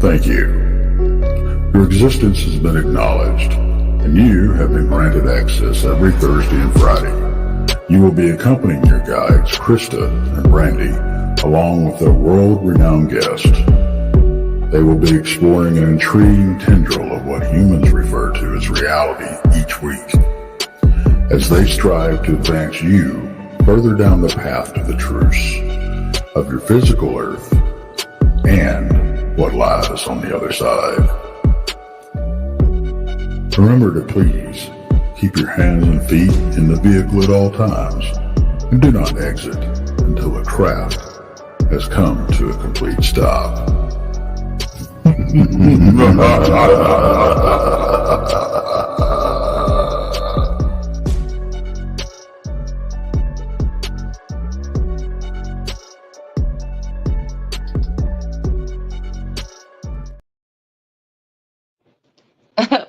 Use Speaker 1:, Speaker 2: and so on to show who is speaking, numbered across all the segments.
Speaker 1: Thank you. Your existence has been acknowledged, and you have been granted access every Thursday and Friday. You will be accompanying your guides, Krista and Brandy, along with their world-renowned guest. They will be exploring an intriguing tendril of what humans refer to as reality each week, as they strive to advance you further down the path to the truths of your physical earth and what lies on the other side. Remember to please keep your hands and feet in the vehicle at all times, and do not exit until the craft has come to a complete stop.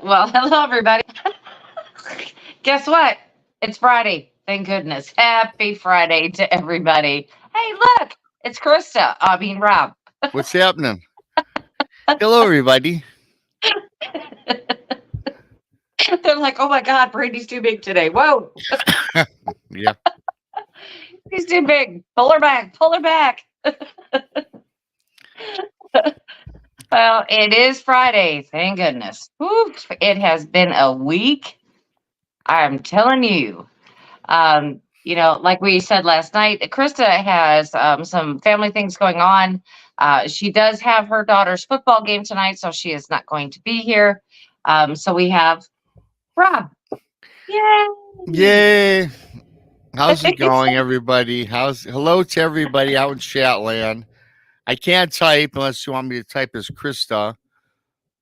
Speaker 2: Well, hello, everybody. Guess what? It's Friday. Thank goodness. Happy Friday to everybody. Hey, look, it's Krista. Rob.
Speaker 3: What's happening? Hello, everybody.
Speaker 2: They're like, oh my God, Brady's too big today. Whoa.
Speaker 3: Yeah.
Speaker 2: He's too big. Pull her back. Pull her back. Well, it is Friday. Thank goodness. Whew, it has been a week. I'm telling you. Like we said last night, Krista has some family things going on. She does have her daughter's football game tonight, so she is not going to be here. So we have Rob. Yay!
Speaker 3: Yay! How's it going, everybody? Hello to everybody out in Chatland. I can't type unless you want me to type as Krista.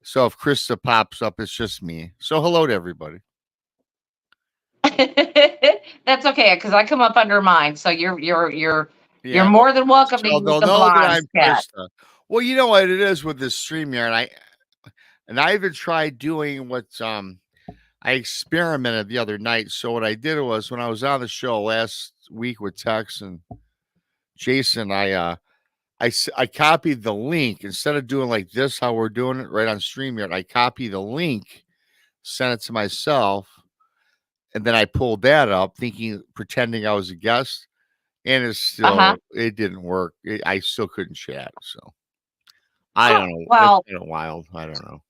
Speaker 3: So if Krista pops up, it's just me. So hello to everybody.
Speaker 2: That's okay, because I come up under mine, so you're more than welcome to use the blonde cat.
Speaker 3: Well, you know what it is with this StreamYard, and I even tried doing what I experimented the other night. So what I did was when I was on the show last week with Tex and Jason, I copied the link instead of doing like this, how we're doing it right on StreamYard. I copied the link, sent it to myself, and then I pulled that up, pretending I was a guest, and it didn't work. I still couldn't chat. So I don't know.
Speaker 2: Well,
Speaker 3: it's kind of wild. I don't know.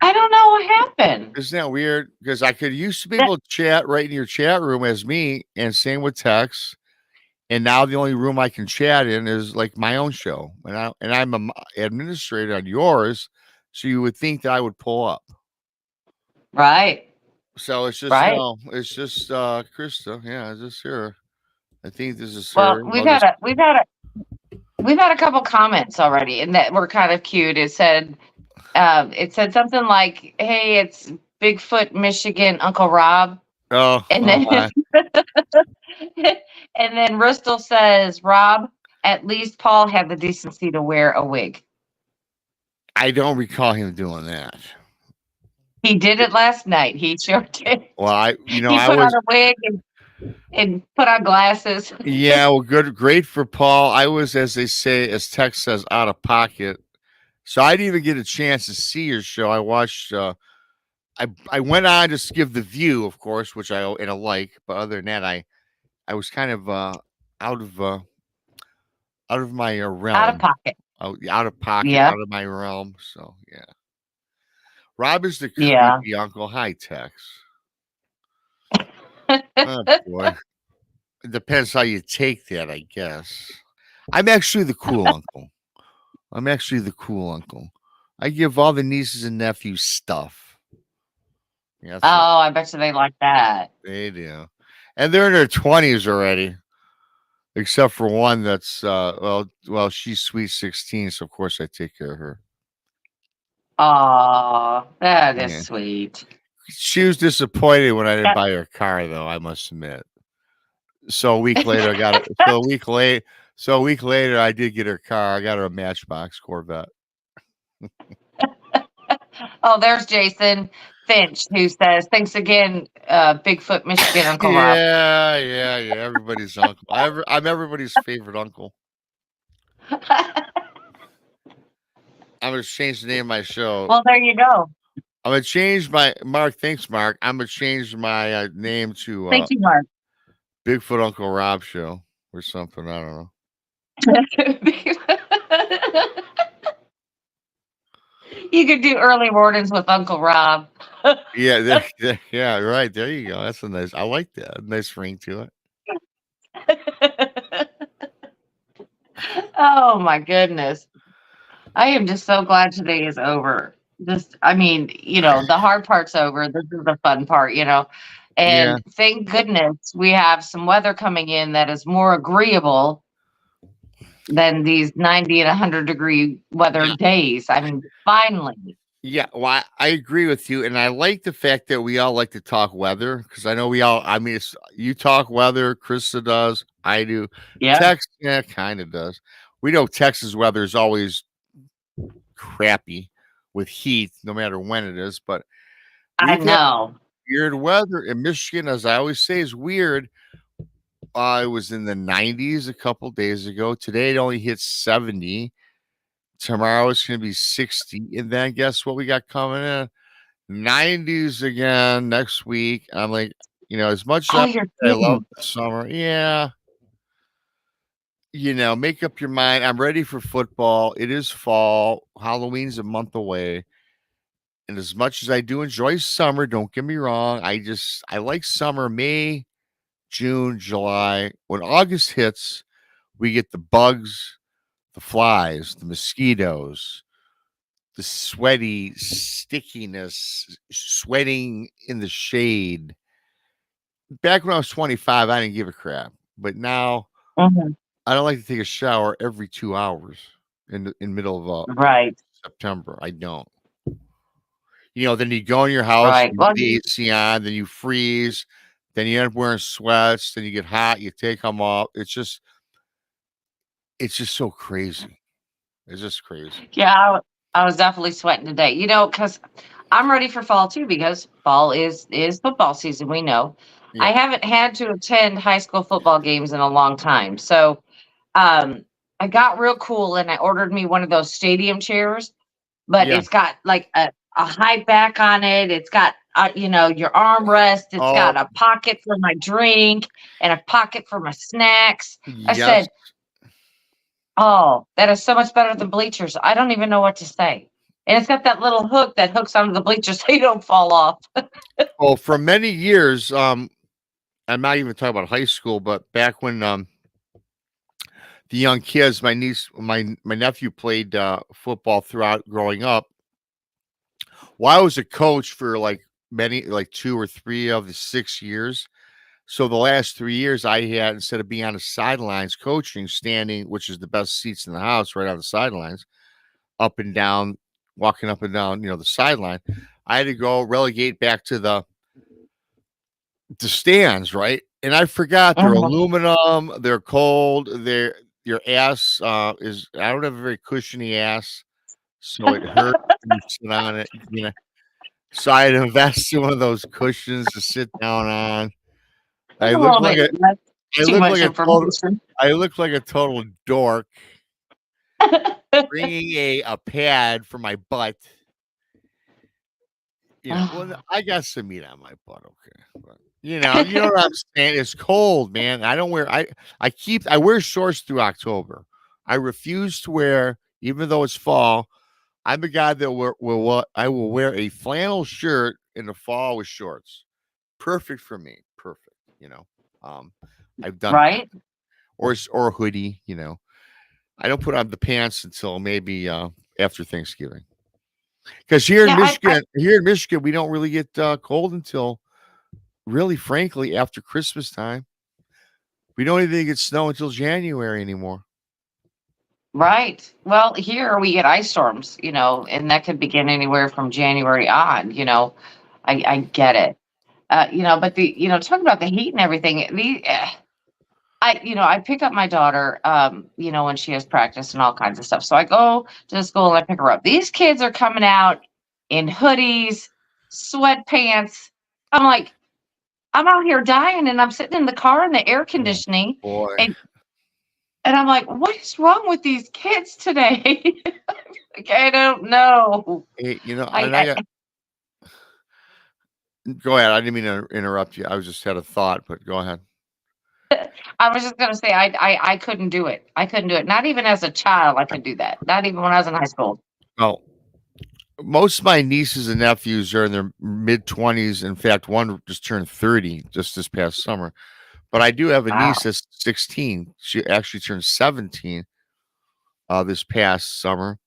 Speaker 2: I don't know what happened.
Speaker 3: Isn't that weird? Because I could used to be able to chat right in your chat room as me, and same with Tex. And now the only room I can chat in is like my own show, and I'm an administrator on yours, so you would think that I would pull up,
Speaker 2: right?
Speaker 3: So it's just it's just Krista. Yeah, it's just her. I think this is her.
Speaker 2: Well, we've had a couple comments already, and that were kind of cute. It said something like, "Hey, it's Bigfoot, Michigan, Uncle Rob."
Speaker 3: Oh,
Speaker 2: and then and then Ristel says, "Rob, at least Paul had the decency to wear a wig."
Speaker 3: I don't recall him doing that.
Speaker 2: He did it last night. He sure did.
Speaker 3: Well,
Speaker 2: he put on a wig and put on glasses.
Speaker 3: Yeah, well, great for Paul. I was, as they say, as Tex says, out of pocket. So I didn't even get a chance to see your show. I watched. I went on just to give the view, of course, which I like. But other than that, I was kind of out of my realm.
Speaker 2: Out of pocket.
Speaker 3: Out of pocket.
Speaker 2: Yeah.
Speaker 3: Out of my realm. So yeah. Rob is the creepy uncle. Hi, Tex. Oh boy. It depends how you take that, I guess. I'm actually the cool uncle. I give all the nieces and nephews stuff. Yeah,
Speaker 2: I bet you they like that.
Speaker 3: They do. And they're in their 20s already. Except for one that's well, she's sweet 16, so of course I take care of her.
Speaker 2: Oh, that is sweet.
Speaker 3: She was disappointed when I didn't buy her a car, though, I must admit. So a week later, I got it. So a week later, I did get her car. I got her a Matchbox Corvette.
Speaker 2: Oh, there's Jason Finch, who says, "Thanks again, Bigfoot, Michigan, Uncle Rob."
Speaker 3: Yeah. Everybody's uncle. I'm everybody's favorite uncle. I'm gonna change the name of my show.
Speaker 2: Well, there you go.
Speaker 3: I'm gonna change my Mark. Thanks, Mark. I'm gonna change my name to
Speaker 2: Thank you, Mark.
Speaker 3: Bigfoot Uncle Rob Show or something. I don't know.
Speaker 2: You could do early mornings with Uncle Rob.
Speaker 3: Yeah, yeah, right. There you go. That's a nice. I like that. Nice ring to it.
Speaker 2: Oh my goodness. I am just so glad today is over. I mean, the hard part's over. This is the fun part,
Speaker 3: Yeah.
Speaker 2: And thank goodness we have some weather coming in that is more agreeable than these 90 and 100-degree weather days. I mean, finally.
Speaker 3: Yeah, well, I agree with you, and I like the fact that we all like to talk weather because I know we all. I mean, you talk weather, Krista does, I do.
Speaker 2: Yeah.
Speaker 3: Texas, kind of does. We know Texas weather is always crappy with heat, no matter when it is. But
Speaker 2: I know
Speaker 3: weird weather in Michigan, as I always say, is weird. It was in the 90s a couple days ago. Today it only hit 70. Tomorrow it's going to be 60. And then guess what we got coming in? 90s again next week. I'm like, as much as I love the summer. Yeah. Make up your mind. I'm ready for football. It is fall. Halloween's a month away. And as much as I do enjoy summer, don't get me wrong. I like summer, May, June, July. When August hits, we get the bugs, the flies, the mosquitoes, the sweaty stickiness, sweating in the shade. Back when I was 25, I didn't give a crap. But now I don't like to take a shower every 2 hours in middle of September. I don't. Then you go in your house, you put the AC on, then you freeze, then you end up wearing sweats, then you get hot, you take them off. It's just so crazy. It's just crazy.
Speaker 2: Yeah, I was definitely sweating today. Because I'm ready for fall too, because fall is football season. We know. Yeah. I haven't had to attend high school football games in a long time, so I got real cool and I ordered me one of those stadium chairs, but it's got like a high back on it. It's got your armrest. It's got a pocket for my drink and a pocket for my snacks. I said, oh, that is so much better than bleachers. I don't even know what to say. And it's got that little hook that hooks onto the bleachers so you don't fall off.
Speaker 3: Well, for many years, I'm not even talking about high school, but back when the young kids, my nephew played football throughout growing up. Well, I was a coach for like 2 or 3 of the 6 years. So the last 3 years I had, instead of being on the sidelines coaching, standing, which is the best seats in the house, right on the sidelines, up and down, walking up and down, the sideline, I had to go relegate back to the stands, right? And I forgot they're aluminum, they're cold, your ass is, I don't have a very cushiony ass, so it hurts when you sit on it, So I had to invest in one of those cushions to sit down on. I look like a total dork bringing a pad for my butt. Well, I got some meat on my butt, okay. But, you know what I'm saying? It's cold, man. I don't wear I wear shorts through October. I refuse to wear, even though it's fall. I'm a guy that I will wear a flannel shirt in the fall with shorts. Perfect for me. Perfect. I've done that. Or a hoodie. I don't put on the pants until maybe after Thanksgiving. Because here in Michigan, we don't really get cold until, really, frankly, after Christmas time. We don't even get snow until January anymore.
Speaker 2: Right. Well, here we get ice storms, and that could begin anywhere from January on. I get it. But talking about the heat and everything, I pick up my daughter, when she has practice and all kinds of stuff. So I go to the school and I pick her up. These kids are coming out in hoodies, sweatpants. I'm like, I'm out here dying and I'm sitting in the car in the air conditioning.
Speaker 3: Boy.
Speaker 2: And I'm like, what is wrong with these kids today? I don't know.
Speaker 3: Hey, and
Speaker 2: I,
Speaker 3: I got go ahead. I didn't mean to interrupt you. I was just had a thought, but go ahead.
Speaker 2: I was just gonna say I couldn't do it. I couldn't do it. Not even as a child, I could do that. Not even when I was in high school.
Speaker 3: Well, most of my nieces and nephews are in their mid-20s. In fact, one just turned 30 just this past summer. But I do have a
Speaker 2: Wow.
Speaker 3: niece that's 16. She actually turned 17 this past summer,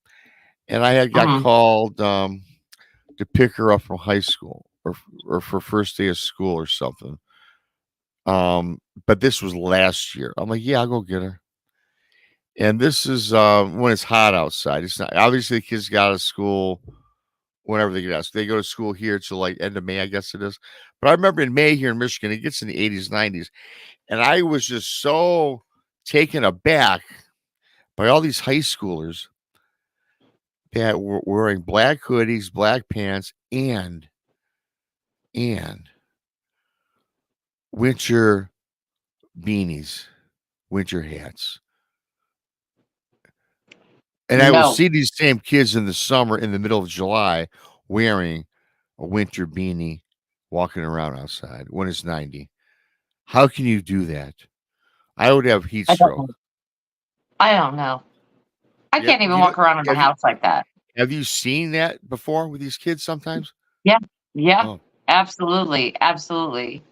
Speaker 3: and I had got
Speaker 2: Mhm.
Speaker 3: called to pick her up from high school or for first day of school or something. But this was last year. I'm like, yeah, I'll go get her. And this is when it's hot outside. It's not obviously the kids got out of school whenever they get out. So they go to school here till like end of May, I guess it is. But I remember in May here in Michigan, it gets in the 80s, 90s. And I was just so taken aback by all these high schoolers that were wearing black hoodies, black pants, and winter beanies, winter hats. And I will
Speaker 2: No,
Speaker 3: see these same kids in the summer in the middle of July wearing a winter beanie walking around outside when it's 90. How can you do that? I would have heat
Speaker 2: I don't
Speaker 3: stroke.
Speaker 2: know. I don't know. I
Speaker 3: Yeah,
Speaker 2: can't even walk around in the house like that.
Speaker 3: have you seen that before with these kids sometimes?
Speaker 2: Yeah, yeah,
Speaker 3: Oh,
Speaker 2: absolutely, absolutely.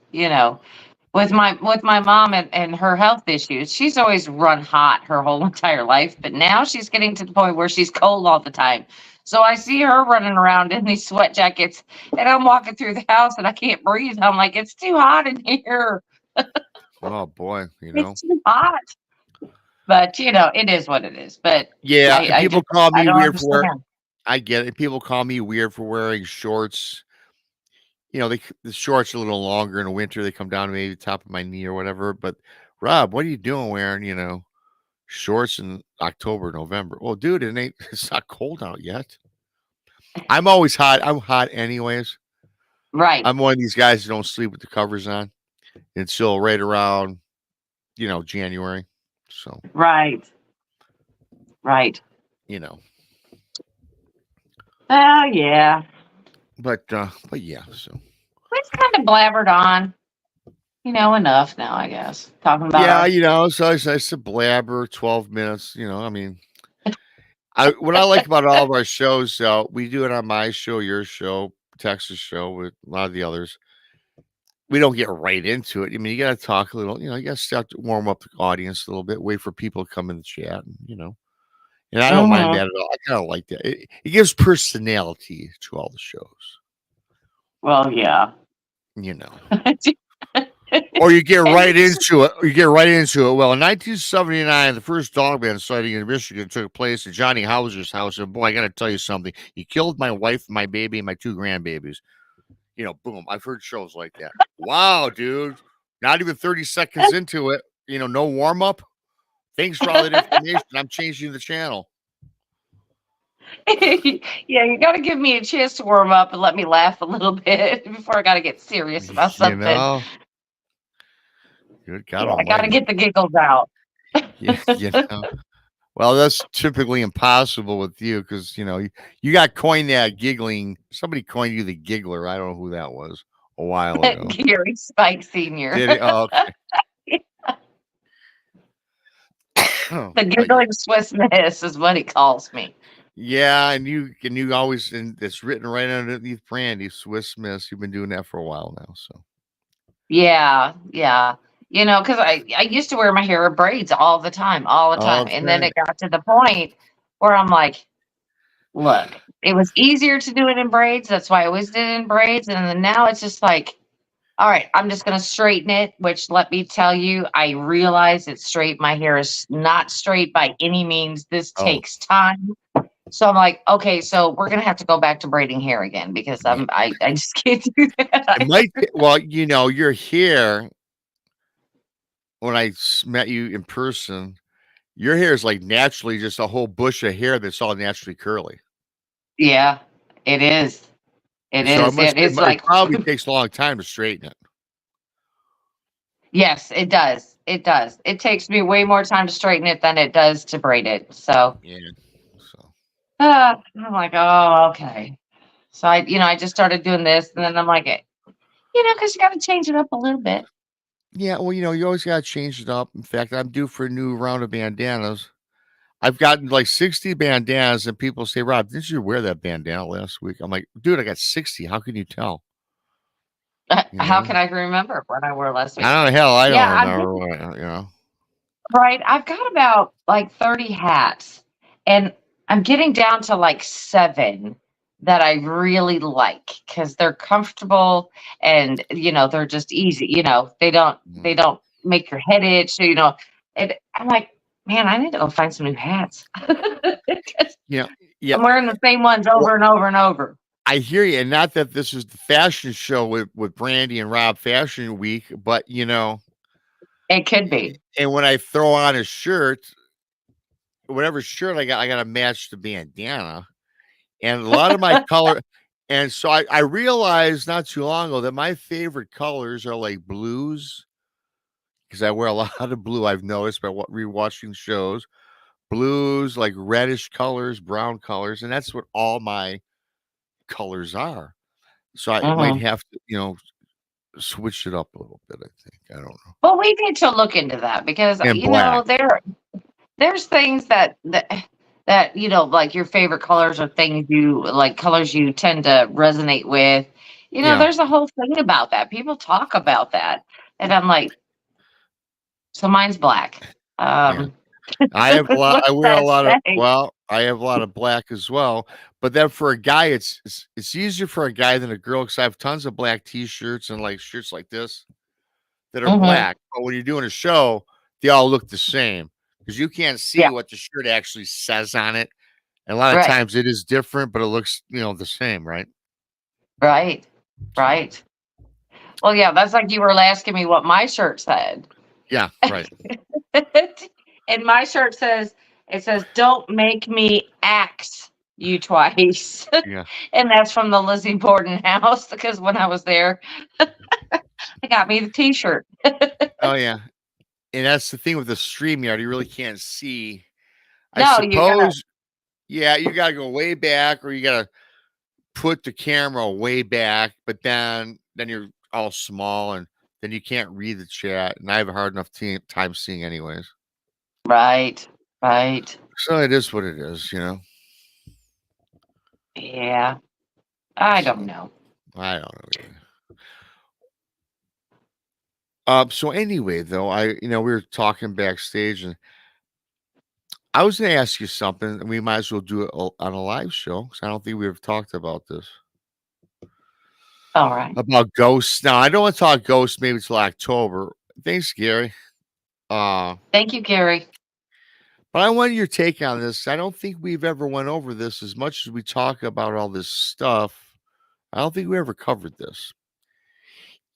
Speaker 2: With my mom and her health issues, she's always run hot her whole entire life, but now she's getting to the point where she's cold all the time. So I see her running around in these sweat jackets, and I'm walking through the house and I can't breathe. I'm like, it's too hot in here.
Speaker 3: oh boy,
Speaker 2: It's too hot. But it is what it is. But
Speaker 3: Yeah,
Speaker 2: I,
Speaker 3: and
Speaker 2: I
Speaker 3: people
Speaker 2: just
Speaker 3: call
Speaker 2: I
Speaker 3: me
Speaker 2: don't
Speaker 3: weird for wear
Speaker 2: understand.
Speaker 3: I get it. People call me weird for wearing shorts. The shorts are a little longer in the winter. They come down to maybe the top of my knee or whatever. But Rob, what are you doing wearing, shorts in October, November? Well, dude, it's not cold out yet. I'm always hot. I'm hot anyways.
Speaker 2: Right,
Speaker 3: I'm one of these guys that don't sleep with the covers on until right around, January. So,
Speaker 2: right, right.
Speaker 3: you know.
Speaker 2: Oh yeah.
Speaker 3: But yeah, so
Speaker 2: We've kind of blabbered on, enough now, I guess. Talking about
Speaker 3: yeah,
Speaker 2: our
Speaker 3: so it's nice to blabber 12 minutes, I mean, what I like about all of our shows, we do it on my show, your show, Texas show, with a lot of the others. We don't get right into it. I mean, you got to talk a little, you got to start to warm up the audience a little bit, wait for people to come in the chat, and I don't mind
Speaker 2: Mhm.
Speaker 3: that at all. I kind of like that. It gives personality to all the shows,
Speaker 2: Well, yeah.
Speaker 3: you know.
Speaker 2: And
Speaker 3: Or you get right
Speaker 2: it's
Speaker 3: into it. You get right into it. Well, in 1979, the first dogman sighting in Michigan took place at Johnny Hauser's house. And boy, I got to tell you something. He killed my wife, my baby, and my two grandbabies. Boom. I've heard shows like that. Wow, dude. Not even 30 seconds into it. No warm up. Thanks for all that information. I'm changing the channel.
Speaker 2: yeah, you got to give me a chance to warm up and let me laugh a little bit before I got to get serious about
Speaker 3: You
Speaker 2: something.
Speaker 3: know, good God
Speaker 2: Yeah, I got to
Speaker 3: Almighty.
Speaker 2: get the giggles out.
Speaker 3: Yeah, Well, that's typically impossible with you because you got coined that giggling. Somebody coined you the giggler. I don't know who that was a while ago.
Speaker 2: Gary Spike Sr.
Speaker 3: Did he? Oh, okay.
Speaker 2: The
Speaker 3: But yeah,
Speaker 2: giggling Swiss miss is what he calls me.
Speaker 3: yeah, and you always and it's written right underneath Brandy Swiss Miss. You've been doing that for a while now, so
Speaker 2: Yeah, yeah. Because I used to wear my hair in braids all the time, all the time. And then
Speaker 3: okay.
Speaker 2: it got to the point where I'm like, look, it was easier to do it in braids. That's why I always did it in braids. And then now it's just like, all right, I'm just going to straighten it, which let me tell you, I realize it's straight. My hair is not straight by any means. This
Speaker 3: Oh,
Speaker 2: takes time. So I'm like, okay, so we're going to have to go back to braiding hair again because
Speaker 3: yeah.
Speaker 2: I just can't do
Speaker 3: It
Speaker 2: that.
Speaker 3: might. Well, your hair. When met you in person, your hair is like naturally just a whole bush of hair that's all naturally curly.
Speaker 2: Yeah, it is. It
Speaker 3: So
Speaker 2: is. It's
Speaker 3: it
Speaker 2: like,
Speaker 3: probably takes a long time to straighten it.
Speaker 2: yes, it does. It does. It takes me way more time to straighten it than it does to braid it. So,
Speaker 3: Yeah. So
Speaker 2: I'm like, oh, okay. So I just started doing this, and then I'm like, because you got to change it up a little bit.
Speaker 3: Yeah, well, you always got to change it up. In fact, I'm due for a new round of bandanas. I've gotten like 60 bandanas, and people say, Rob, didn't you wear that bandana last week? I'm like, dude, I got 60. How can you tell? You
Speaker 2: How
Speaker 3: know?
Speaker 2: can I remember what I wore last week?
Speaker 3: I don't know. Hell, I
Speaker 2: Yeah,
Speaker 3: don't
Speaker 2: I'm
Speaker 3: remember what.
Speaker 2: right. I've got about like 30 hats, and I'm getting down to like 7 that I really like because they're comfortable and they're just easy. They
Speaker 3: Mhm.
Speaker 2: don't make your head itch. So, and I'm like, man, I need to go find some new hats. 'Cause
Speaker 3: Yeah, yeah.
Speaker 2: I'm wearing the same ones
Speaker 3: Well,
Speaker 2: over and over and over.
Speaker 3: I hear you, and not that this is the fashion show with Brandy and Rob Fashion Week, but
Speaker 2: It could be.
Speaker 3: and when I throw on a shirt, whatever shirt I got to match the bandana, and a lot of my color. And so I realized not too long ago that my favorite colors are like blues because I wear a lot of blue. I've noticed by rewatching shows, blues, like reddish colors, brown colors, and that's what all my colors are. So I might
Speaker 2: Mhm.
Speaker 3: have to, switch it up a little bit. I think I don't know.
Speaker 2: Well, we need to look into that because
Speaker 3: And black,
Speaker 2: there's things that like your favorite colors or things you like colors you tend to resonate with.
Speaker 3: yeah,
Speaker 2: There's a whole thing about that. People talk about that, and I'm like, so mine's black.
Speaker 3: yeah.
Speaker 2: Um,
Speaker 3: I have a lot.
Speaker 2: what's
Speaker 3: I wear a
Speaker 2: that
Speaker 3: lot of.
Speaker 2: say?
Speaker 3: Well, I have a lot of black as well. But then for a guy, it's easier for a guy than a girl because I have tons of black T-shirts and like shirts like this that are
Speaker 2: Hmm.
Speaker 3: black. But when you're doing a show, they all look the same because you can't see
Speaker 2: Yeah,
Speaker 3: what the shirt actually says on it. And a lot of
Speaker 2: right,
Speaker 3: times it is different, but it looks the same, right?
Speaker 2: right,
Speaker 3: So
Speaker 2: right. Well, yeah, that's like you were asking me what my shirt said.
Speaker 3: yeah, right.
Speaker 2: And my shirt says, "Don't make me axe you twice."
Speaker 3: Yeah.
Speaker 2: And that's from the Lizzie Borden house because when I was there, they got me the T-shirt.
Speaker 3: Oh yeah. And that's the thing with the StreamYard, you really can't see. I
Speaker 2: No, you gotta
Speaker 3: suppose, yeah, you gotta go way back or you gotta put the camera way back, but then you're all small and then you can't read the chat. And I have a hard enough time seeing anyways.
Speaker 2: right, right,
Speaker 3: So it is what it is.
Speaker 2: yeah. I don't
Speaker 3: So
Speaker 2: know.
Speaker 3: I don't know either. So anyway, though, we were talking backstage and I was going to ask you something, and we might as well do it on a live show because I don't think we've talked about this
Speaker 2: All right.
Speaker 3: about ghosts. Now, I don't want to talk ghosts maybe till October. Thanks, Gary. Uh,
Speaker 2: Thank you, Gary.
Speaker 3: but I want your take on this. I don't think we've ever went over this as much as we talk about all this stuff. I don't think we ever covered this,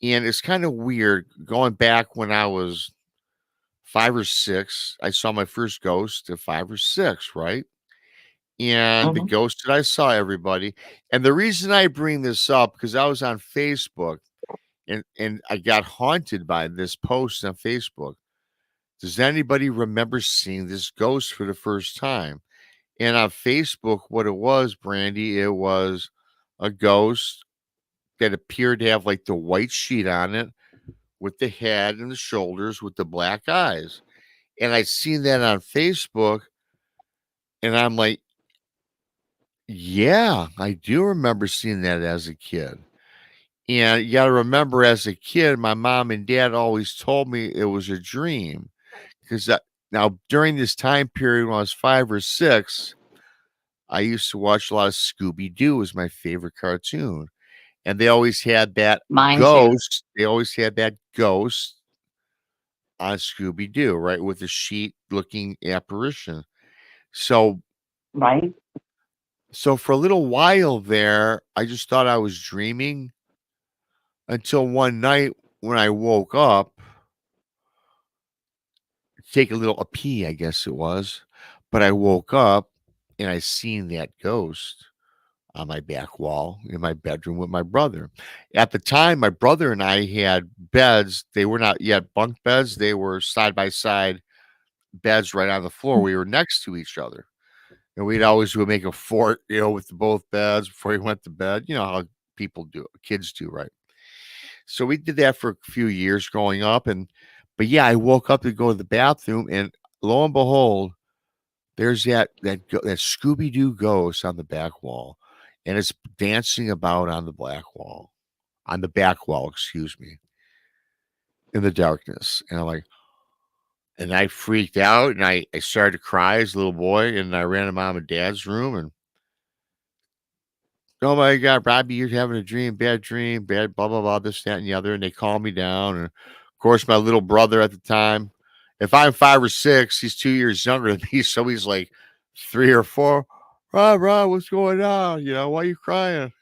Speaker 3: and it's kind of weird going back when I was 5 or 6. I saw my first ghost at 5 or 6, right? And the
Speaker 2: Hmm.
Speaker 3: ghost that I saw, everybody. And the reason I bring this up because I was on Facebook and I got haunted by this post on Facebook. Does anybody remember seeing this ghost for the first time? And on Facebook, what it was, Brandy, it was a ghost that appeared to have like the white sheet on it with the head and the shoulders with the black eyes. And I seen that on Facebook, and I'm like, yeah, I do remember seeing that as a kid. And you got to remember, as a kid, my mom and dad always told me it was a dream because now during this time period when I was 5 or 6, I used to watch a lot of Scooby Doo. Was my favorite cartoon, and they always had that
Speaker 2: Mine too.
Speaker 3: ghost. They always had that ghost on Scooby Doo, right, with a sheet-looking apparition. So,
Speaker 2: Right.
Speaker 3: so for a little while there, I just thought I was dreaming until one night when I woke up, take a pee, I guess it was. But I woke up and I seen that ghost on my back wall in my bedroom with my brother. At the time, my brother and I had beds. They were not yet bunk beds. They were side by side beds right on the floor. We were next to each other. And we'd always would make a fort, with both beds before we went to bed. You know how people do, kids do, right? So we did that for a few years growing up, but yeah, I woke up to go to the bathroom, and lo and behold, there's that Scooby Doo ghost on the back wall, and it's dancing about on the back wall, excuse me, in the darkness. And I freaked out, and I started to cry as a little boy, and I ran to mom and dad's room, and oh my God, Robbie, you're having a bad dream, bad, blah, blah, blah, this, that, and the other. And they calmed me down. And of course, my little brother at the time, if I'm 5 or 6, he's 2 years younger than me. So he's like 3 or 4. Rob, what's going on? Why are you crying?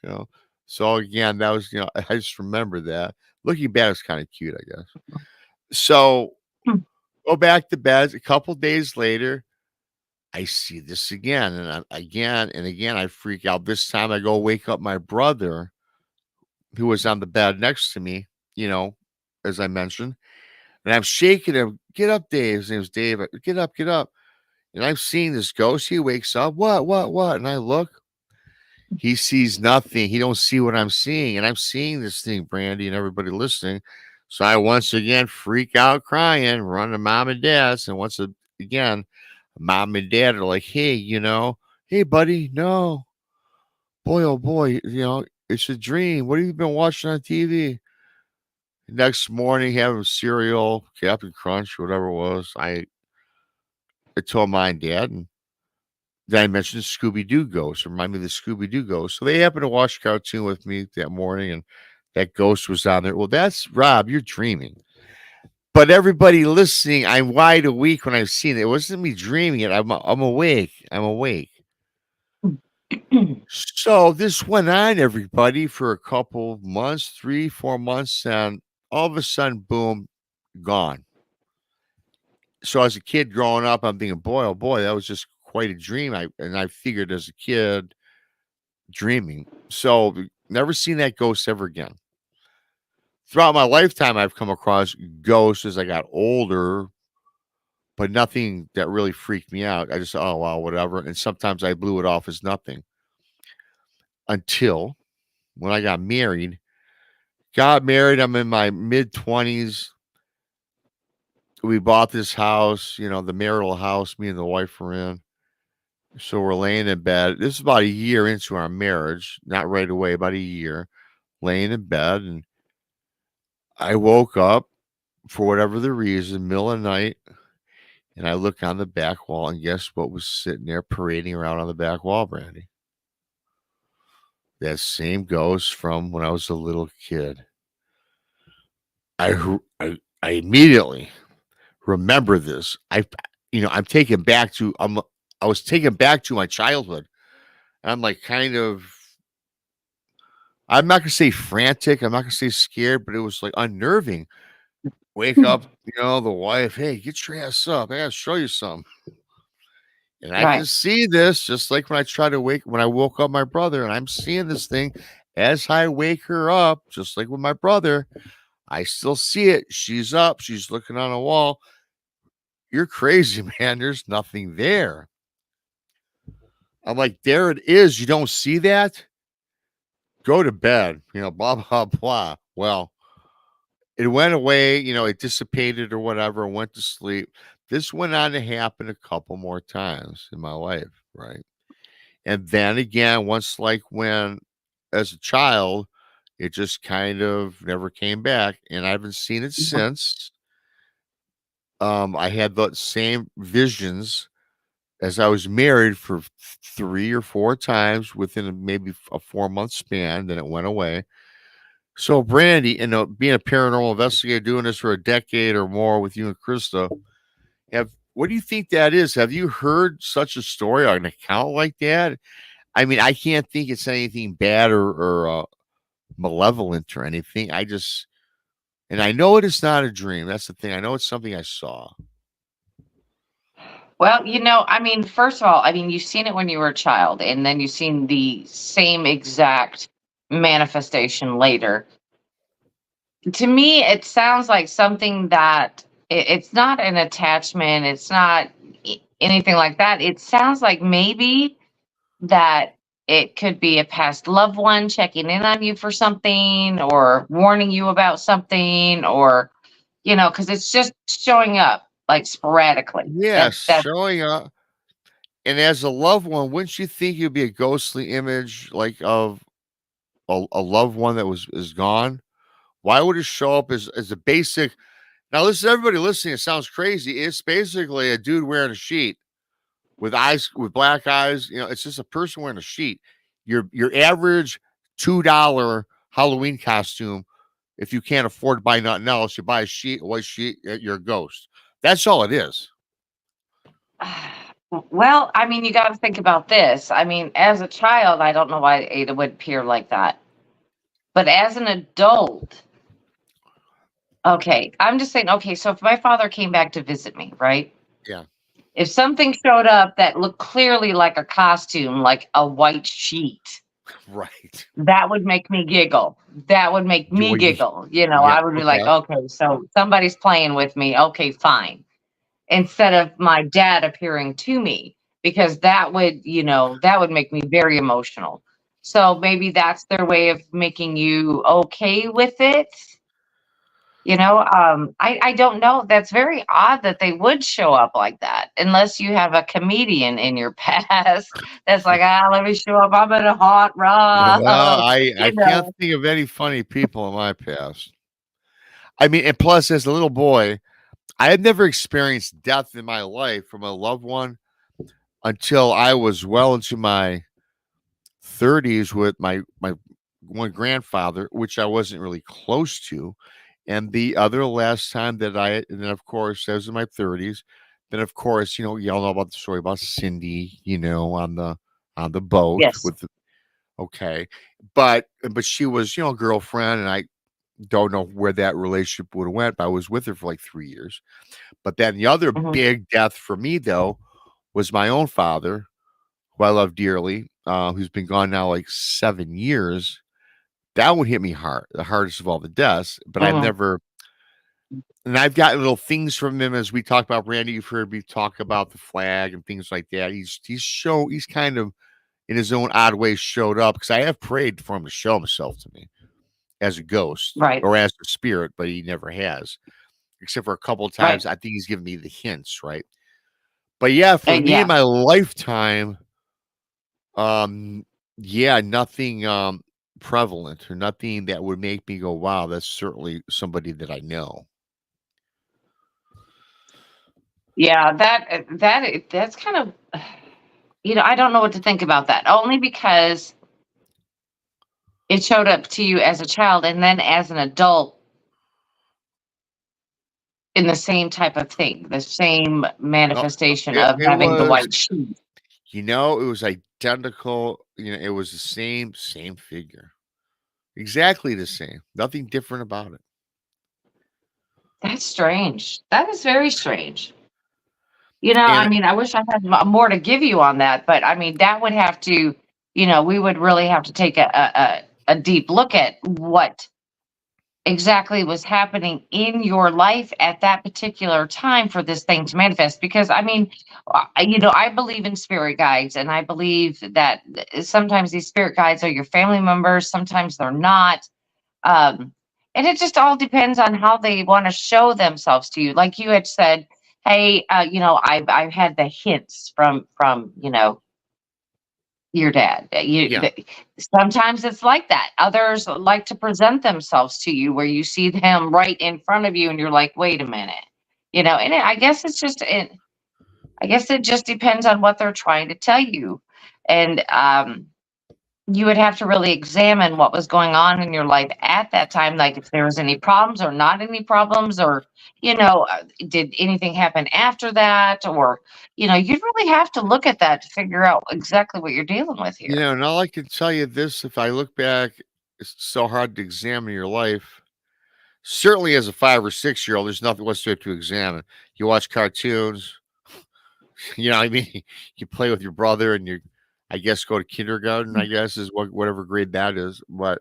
Speaker 3: So again, that was, I just remember that. Looking back, it's kind of cute, I guess. So go back to bed. A couple days later, I see this again, and again, I freak out. This time I go wake up my brother, who was on the bed next to me, as I mentioned, and I'm shaking him. Get up, Dave. His name's Dave. Get up, get up. And I'm seeing this ghost. He wakes up. What? And I look. He sees nothing. He don't see what I'm seeing. And I'm seeing this thing, Brandy, and everybody listening. So I once again freak out crying, run to mom and dad's. And once again, mom and dad are like, hey, hey, buddy, no. Boy, oh boy, it's a dream. What have you been watching on TV? Next morning, having cereal, Captain Crunch, whatever it was. I told my dad, and then I mentioned Scooby-Doo ghost. Remind me of the Scooby-Doo ghost. So they happened to watch cartoon with me that morning, and that ghost was on there. Well, that's Rob, you're dreaming. But everybody listening, I'm wide awake when I've seen it. It wasn't me dreaming it. I'm awake. I'm awake. So this went on, everybody, for a couple of months, 3, 4 months, and all of a sudden, boom, gone. So as a kid growing up, I'm thinking, boy, oh boy, that was just quite a dream. I figured as a kid, dreaming. So never seen that ghost ever again. Throughout my lifetime, I've come across ghosts as I got older, but nothing that really freaked me out. I just, oh, wow, whatever. And sometimes I blew it off as nothing until when I got married. I'm in my mid-20s. We bought this house, the marital house me and the wife were in. So we're laying in bed. This is about a year into our marriage, not right away, about a year, laying in bed. And I woke up for whatever the reason, middle of the night, and I look on the back wall, and guess what was sitting there parading around on the back wall, Brandy? That same ghost from when I was a little kid. I immediately remember this. I'm taken back to I was taken back to my childhood. I'm like I'm not gonna say frantic, I'm not gonna say scared, but it was like unnerving. Wake up, the wife, hey, get your ass up. I gotta show you something. And I can see this just like when I woke up my brother, and I'm seeing this thing as I wake her up, just like with my brother. I still see it. She's up, she's looking on a wall. You're crazy, man. There's nothing there. I'm like, there it is. You don't see that? Go to bed, blah, blah, blah. Well, it went away, it dissipated or whatever, went to sleep. This went on to happen a couple more times in my life, right? And then again, once like when, as a child, it just kind of never came back, and I haven't seen it since. I had the same visions as I was married for 3 or 4 times within maybe a 4-month span. Then it went away. So, Brandy, being a paranormal investigator, doing this for a decade or more with you and Krista, what do you think that is? Have you heard such a story or an account like that? I mean, I can't think it's anything bad or malevolent or anything. And I know it is not a dream. That's the thing. I know it's something I saw.
Speaker 2: Well, first of all, you've seen it when you were a child, and then you've seen the same exact manifestation later. To me, it sounds like something that it's not an attachment. It's not, anything like that. It sounds like maybe that it could be a past loved one checking in on you for something or warning you about something, or because it's just showing up like sporadically.
Speaker 3: Yeah,
Speaker 2: That
Speaker 3: showing up. And as a loved one, wouldn't you think you'd be a ghostly image like of a loved one that is gone? Why would it show up as a basic? Now, listen, everybody listening, it sounds crazy. It's basically a dude wearing a sheet with eyes, with black eyes. It's just a person wearing a sheet. Your average $2 Halloween costume. If you can't afford to buy nothing else, you buy a white sheet, you're a ghost. That's all it is.
Speaker 2: well, I mean, you got to think about this. I mean, as a child, I don't know why it would appear like that, but as an adult, okay, I'm just saying. Okay, so if my father came back to visit me, right?
Speaker 3: Yeah.
Speaker 2: If something showed up that looked clearly like a costume, like a white sheet,
Speaker 3: Right.
Speaker 2: that would make me giggle. That would make me
Speaker 3: Well,
Speaker 2: giggle.
Speaker 3: yeah.
Speaker 2: I would be like,
Speaker 3: Okay.
Speaker 2: okay, so somebody's playing with me. Okay, fine. Instead of my dad appearing to me, because that would make me very emotional. So maybe that's their way of making you okay with it. I don't know. That's very odd that they would show up like that, unless you have a comedian in your past that's like, let me show up. I'm in a hot
Speaker 3: Well,
Speaker 2: rod.
Speaker 3: I
Speaker 2: you
Speaker 3: can't
Speaker 2: know.
Speaker 3: think of any funny people in my past. I mean, and plus, as a little boy, I had never experienced death in my life from a loved one until I was well into my 30s with my one grandfather, which I wasn't really close to. And the other last time and then of course, I was in my 30s. Then of course, y'all know about the story about Cindy, on the boat
Speaker 2: Yes.
Speaker 3: with the okay. But she was, a girlfriend, and I don't know where that relationship would have went, but I was with her for like 3 years. But then the other
Speaker 2: Hmm.
Speaker 3: big death for me though was my own father, who I love dearly, who's been gone now like 7 years. That one hit me hard, the hardest of all the deaths. But
Speaker 2: Hmm.
Speaker 3: I've gotten little things from him as we talk about Randy. You've heard me talk about the flag and things like that. He's kind of in his own odd way showed up because I have prayed for him to show himself to me as a ghost
Speaker 2: Right.
Speaker 3: or as a spirit, but he never has, except for a couple of
Speaker 2: Right.
Speaker 3: times. I think he's given me the hints, right? But yeah, for me in
Speaker 2: Yeah.
Speaker 3: my lifetime, yeah, nothing prevalent or nothing that would make me go, wow, that's certainly somebody that I know.
Speaker 2: Yeah. That's kind of, I don't know what to think about that. Only because it showed up to you as a child, and then as an adult in the same type of thing, the same
Speaker 3: Oh,
Speaker 2: manifestation
Speaker 3: it,
Speaker 2: of
Speaker 3: it
Speaker 2: having the
Speaker 3: was,
Speaker 2: white sheet.
Speaker 3: it was identical. It was the same figure. Exactly the same. Nothing different about it.
Speaker 2: That's strange. That is very strange. I
Speaker 3: And
Speaker 2: mean, I wish I had more to give you on that, but I mean, that would have to, we would really have to take a deep look at what exactly was happening in your life at that particular time for this thing to manifest. Because I mean, I believe in spirit guides, and I believe that sometimes these spirit guides are your family members, sometimes they're not. Um, and it just all depends on how they want to show themselves to you. Like you had said, hey, I've had the hints from your dad.
Speaker 3: yeah,
Speaker 2: Sometimes it's like that. Others like to present themselves to you where you see them right in front of you, and you're like, wait a minute, And I guess I guess it just depends on what they're trying to tell you, and you would have to really examine what was going on in your life at that time, like if there was any problems or not any problems, or did anything happen after that, or you'd really have to look at that to figure out exactly what you're dealing with here.
Speaker 3: and all I can tell you this: if I look back, it's so hard to examine your life. Certainly, as a 5 or 6 year old, there's nothing whatsoever to examine. You watch cartoons, I mean, you play with your brother, and I guess, go to kindergarten. I guess is whatever grade that is. But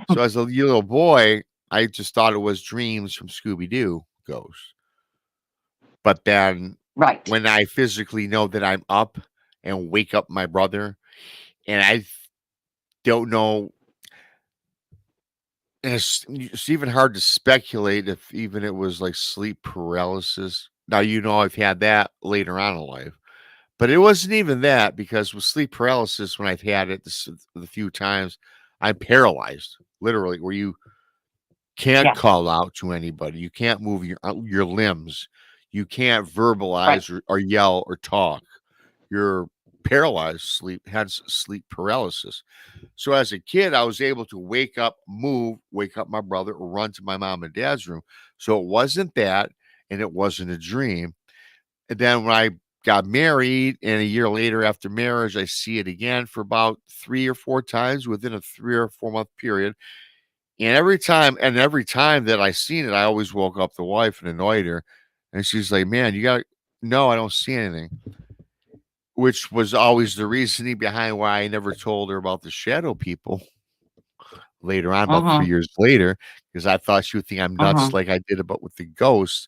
Speaker 3: so as a little boy, I just thought it was dreams from Scooby Doo ghosts. But then
Speaker 2: Right.
Speaker 3: when I physically know that I'm up and wake up my brother, and I don't know. And it's even hard to speculate if even it was like sleep paralysis. Now, I've had that later on in life, but it wasn't even that, because with sleep paralysis, when I've had it the few times, I'm paralyzed, literally, where you can't
Speaker 2: Yeah.
Speaker 3: call out to anybody. You can't move your limbs. You can't
Speaker 2: Right.
Speaker 3: verbalize or yell or talk. You're paralyzed, hence sleep paralysis. So as a kid, I was able to wake up my brother, or run to my mom and dad's room. So it wasn't that, and it wasn't a dream. And then when I got married, and a year later after marriage, I see it again for about 3 or 4 times within a 3 or 4 month period. And every time that I seen it, I always woke up the wife and annoyed her. And she's like, "Man, no, I don't see anything." Which was always the reasoning behind why I never told her about the shadow people later on, about 3
Speaker 2: Mm-hmm.
Speaker 3: years later, because I thought she would think I'm nuts
Speaker 2: Mm-hmm.
Speaker 3: like I did about with the ghosts,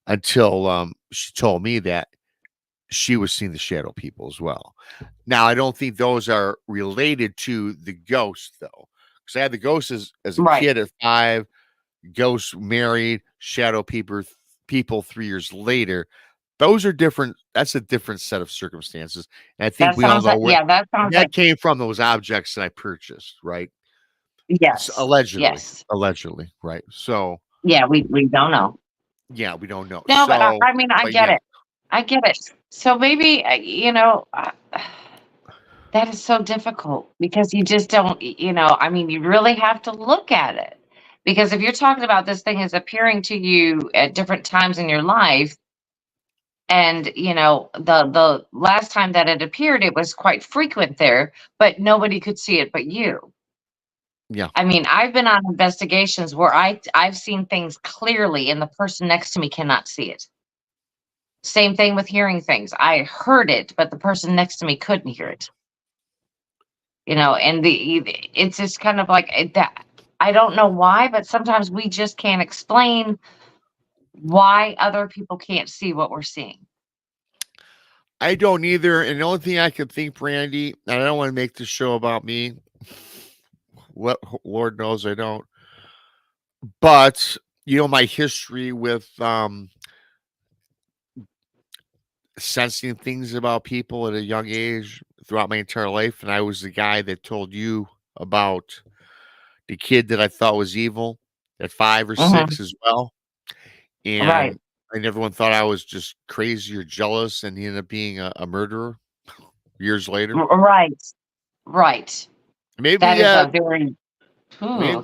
Speaker 3: until she told me that she was seeing the shadow people as well. Now, I don't think those are related to the ghost, though, because I had the ghosts as a
Speaker 2: Right.
Speaker 3: kid at 5, ghosts married, shadow people 3 years later. Those are different. That's a different set of circumstances. And I think
Speaker 2: That
Speaker 3: we all
Speaker 2: sounds
Speaker 3: know
Speaker 2: like,
Speaker 3: where
Speaker 2: yeah, that sounds like,
Speaker 3: that came from, those objects that I purchased, right?
Speaker 2: yes.
Speaker 3: Allegedly,
Speaker 2: Yes.
Speaker 3: right? So,
Speaker 2: Yeah, we don't know.
Speaker 3: yeah, we don't know.
Speaker 2: No, but
Speaker 3: So,
Speaker 2: I mean, I
Speaker 3: but
Speaker 2: get
Speaker 3: yeah,
Speaker 2: it. I get it. So maybe, that is so difficult because you just don't, I mean, you really have to look at it. Because if you're talking about this thing is appearing to you at different times in your life, and the last time that it appeared, it was quite frequent there, but nobody could see it but you.
Speaker 3: yeah.
Speaker 2: I mean, I've been on investigations where I've seen things clearly and the person next to me cannot see it. Same thing with hearing things. I heard it, but the person next to me couldn't hear it. And it's just kind of like that. I don't know why, but sometimes we just can't explain why other people can't see what we're seeing.
Speaker 3: I don't either. And the only thing I can think, Brandy, and I don't want to make this show about me. What Lord knows I don't. But my history with sensing things about people at a young age throughout my entire life, and I was the guy that told you about the kid that I thought was evil at 5 or
Speaker 2: Hmm.
Speaker 3: 6 as well.
Speaker 2: Right.
Speaker 3: And everyone thought I was just crazy or jealous, and he ended up being a murderer years later.
Speaker 2: Right. Right.
Speaker 3: Maybe
Speaker 2: That is a
Speaker 3: that
Speaker 2: very,
Speaker 3: maybe
Speaker 2: hmm,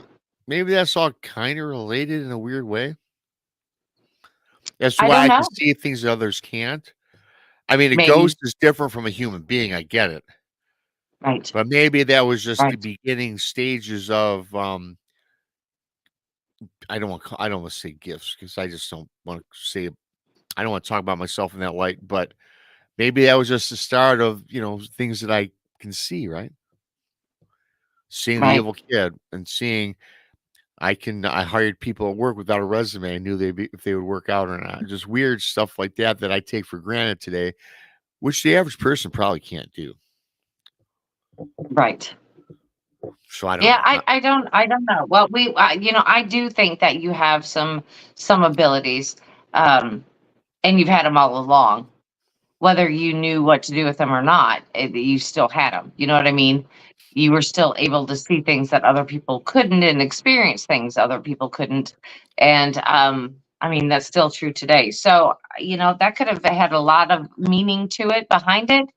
Speaker 3: maybe that's all kind of related in a weird way. That's
Speaker 2: I
Speaker 3: why
Speaker 2: don't
Speaker 3: I can
Speaker 2: know.
Speaker 3: see things others can't. I mean, a
Speaker 2: Maybe.
Speaker 3: ghost is different from a human being. I get it.
Speaker 2: Right.
Speaker 3: But maybe that was just the
Speaker 2: Right.
Speaker 3: beginning stages of I don't want to say gifts, because I just don't want to say, I don't want to talk about myself in that light, but maybe that was just the start of, things that I can see, right? Seeing the
Speaker 2: Right.
Speaker 3: evil kid, and seeing I hired people at work without a resume. I knew if they would work out or not. Just weird stuff like that that I take for granted today, which the average person probably can't do.
Speaker 2: Right.
Speaker 3: So I don't
Speaker 2: Yeah,
Speaker 3: know.
Speaker 2: I don't know. Well, I do think that you have some abilities, um, and you've had them all along. Whether you knew what to do with them or not, you still had them. You know what I mean? You were still able to see things that other people couldn't, and experience things other people couldn't. And I mean, that's still true today. So, that could have had a lot of meaning to it behind it,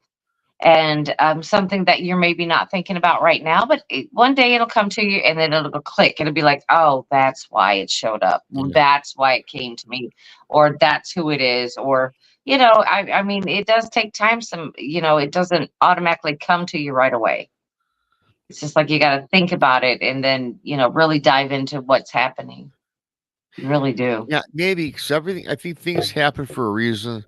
Speaker 2: and something that you're maybe not thinking about right now, but one day it'll come to you, and then it'll go click. It'll be like, oh, that's why it showed up.
Speaker 3: Yeah.
Speaker 2: That's why it came to me, or that's who it is, or I mean, it does take time. It doesn't automatically come to you right away. It's just like you got to think about it, and then really dive into what's happening. You really do.
Speaker 3: Yeah, maybe, because I think things happen for a reason.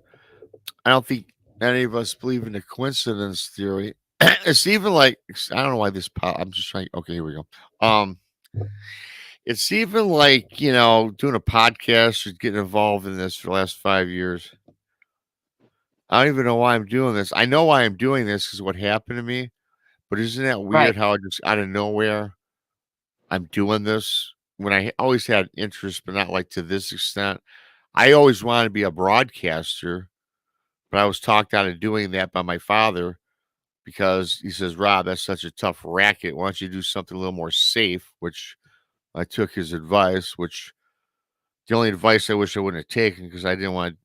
Speaker 3: I don't think any of us believe in the coincidence theory. It's even like, I don't know why I'm just trying. Okay, here we go. It's even like, doing a podcast or getting involved in this for the last 5 years. I don't even know why I'm doing this. I know why I'm doing this because what happened to me. But isn't that weird
Speaker 2: Right.
Speaker 3: how just out of nowhere I'm doing this when I always had interest, but not like to this extent. I always wanted to be a broadcaster, but I was talked out of doing that by my father because he says, Rob, that's such a tough racket. Why don't you do something a little more safe? Which I took his advice, which the only advice I wish I wouldn't have taken because I didn't want,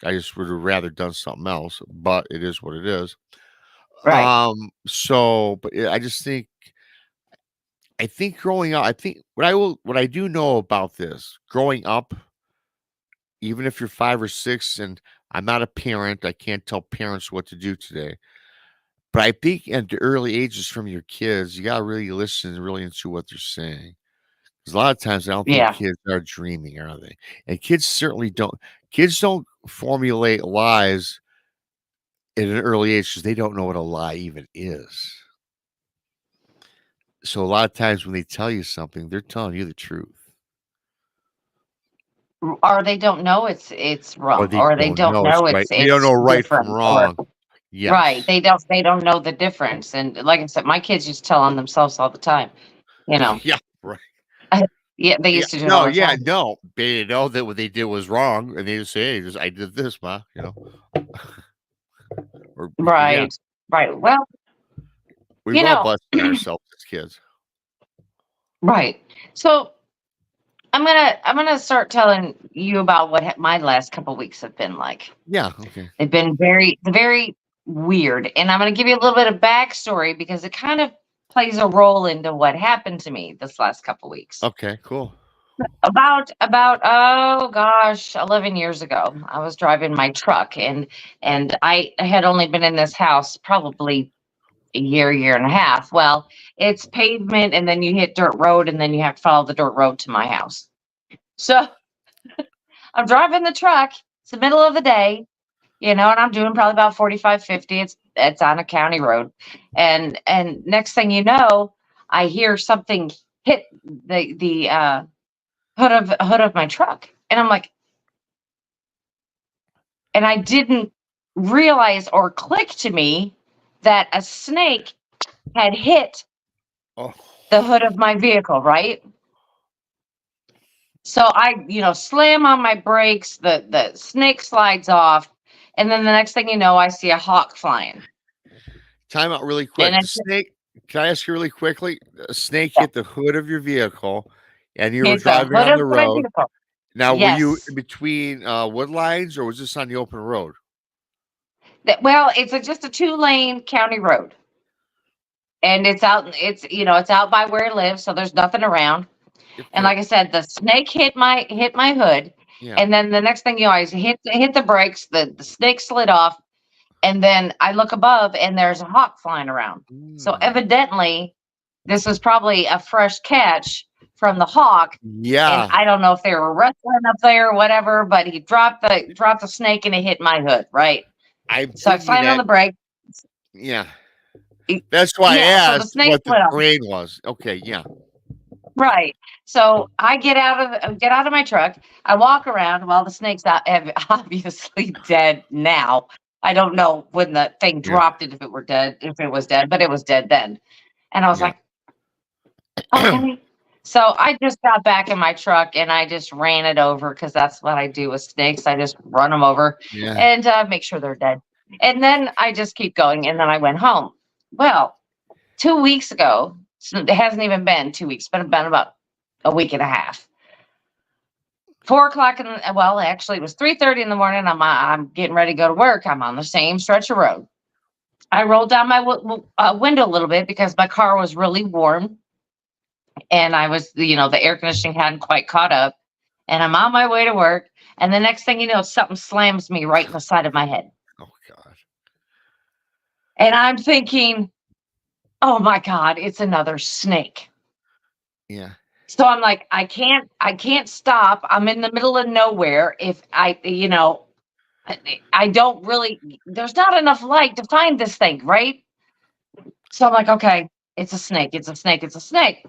Speaker 3: I just would have rather done something else, but it is what it is.
Speaker 2: Right.
Speaker 3: But I just think, I think growing up, I think what I do know about this growing up, even if you're 5 or 6, and I'm not a parent, I can't tell parents what to do today. But I think at the early ages from your kids, you gotta really listen really into what they're saying. Because a lot of times I don't think
Speaker 2: Yeah.
Speaker 3: kids are dreaming, are they? And kids certainly don't. Kids don't formulate lies at an early age because they don't know what a lie even is. So a lot of times when they tell you something, they're telling you the truth.
Speaker 2: Or they don't know it's
Speaker 3: Or
Speaker 2: wrong,
Speaker 3: they
Speaker 2: or they
Speaker 3: don't
Speaker 2: don't
Speaker 3: know it's
Speaker 2: know
Speaker 3: right. They don't
Speaker 2: it's
Speaker 3: know right from
Speaker 2: different, or
Speaker 3: wrong.
Speaker 2: right.
Speaker 3: Yes.
Speaker 2: They don't know the difference. And like I said, my kids used to tell on themselves all the time. You know.
Speaker 3: Yeah, right.
Speaker 2: Yeah, they
Speaker 3: Yeah.
Speaker 2: used to do it all
Speaker 3: No,
Speaker 2: the
Speaker 3: yeah,
Speaker 2: time.
Speaker 3: no. They didn't know that what they did was wrong, and they just say, "Hey, I did this, ma," Or yeah,
Speaker 2: Right. Right. Well,
Speaker 3: we've
Speaker 2: you
Speaker 3: all
Speaker 2: know,
Speaker 3: busted ourselves as kids.
Speaker 2: right. So I'm gonna start telling you about what my last couple weeks have been like.
Speaker 3: Yeah, okay.
Speaker 2: They've been very weird, and I'm gonna give you a little bit of backstory because it kind of plays a role into what happened to me this last couple weeks.
Speaker 3: Okay, cool.
Speaker 2: About oh gosh, 11 years ago, I was driving my truck, and I had only been in this house probably a year and a half. Well, it's pavement, and then you hit dirt road, and then you have to follow the dirt road to my house. So I'm driving the truck. It's the middle of the day, and I'm doing probably about 45, 50. It's on a county road. And next thing you know, I hear something hit the hood of my truck. And I'm like, and I didn't realize or click to me that a snake had hit
Speaker 3: Oh,
Speaker 2: the hood of my vehicle, right? So I, slam on my brakes, the snake slides off, and then the next thing you know, I see a hawk flying.
Speaker 3: time out really
Speaker 2: And
Speaker 3: quick. The snake. Can I ask you really quickly? A snake
Speaker 2: it
Speaker 3: hit the hood of your vehicle, and you were
Speaker 2: hit the
Speaker 3: driving
Speaker 2: hood
Speaker 3: on
Speaker 2: of
Speaker 3: the
Speaker 2: my
Speaker 3: road.
Speaker 2: vehicle.
Speaker 3: Now, were you
Speaker 2: Yes.
Speaker 3: in between wood lines, or was this on the open road?
Speaker 2: Well, it's just a 2-lane county road. And it's out by where I live, so there's nothing around. And
Speaker 3: Okay.
Speaker 2: like I said, the snake hit my hood.
Speaker 3: Yeah.
Speaker 2: And then the next thing I hit the brakes, the snake slid off, and then I look above and there's a hawk flying around. So
Speaker 3: Mm.
Speaker 2: evidently this was probably a fresh catch from the hawk. And
Speaker 3: Yeah.
Speaker 2: I don't know if they were wrestling up there or whatever, but he dropped the snake and it hit my hood, right?
Speaker 3: I'm
Speaker 2: So I
Speaker 3: thinking
Speaker 2: slammed on
Speaker 3: that.
Speaker 2: the brake.
Speaker 3: Yeah.
Speaker 2: It-
Speaker 3: That's why I
Speaker 2: yeah, so the
Speaker 3: asked
Speaker 2: snake
Speaker 3: what the
Speaker 2: slid off.
Speaker 3: terrain was. Okay. Yeah.
Speaker 2: Right. So I get out of my truck. I walk around while the snake's obviously dead now. I don't know when the thing
Speaker 3: Yeah.
Speaker 2: dropped it if it was dead, but it was dead then. And I was
Speaker 3: Yeah.
Speaker 2: like, okay. So I just got back in my truck and I just ran it over because that's what I do with snakes. I just run them over
Speaker 3: Yeah.
Speaker 2: and make sure they're dead. And then I just keep going. And then I went home. Well, 2 weeks ago, so it hasn't even been 2 weeks, but it's been about a week and a half. 4 o'clock well, actually, it was 3:30 in the morning. I'm getting ready to go to work. I'm on the same stretch of road. I rolled down my window a little bit because my car was really warm, and I was, the air conditioning hadn't quite caught up. And I'm on my way to work, and the next thing you know, something slams me right in the side of my head,
Speaker 3: Oh God.
Speaker 2: and I'm thinking, "Oh my God, it's another snake."
Speaker 3: Yeah.
Speaker 2: So I'm like, I can't stop. I'm in the middle of nowhere. If I don't really, there's not enough light to find this thing, right? So I'm like, okay, it's a snake. It's a snake. It's a snake.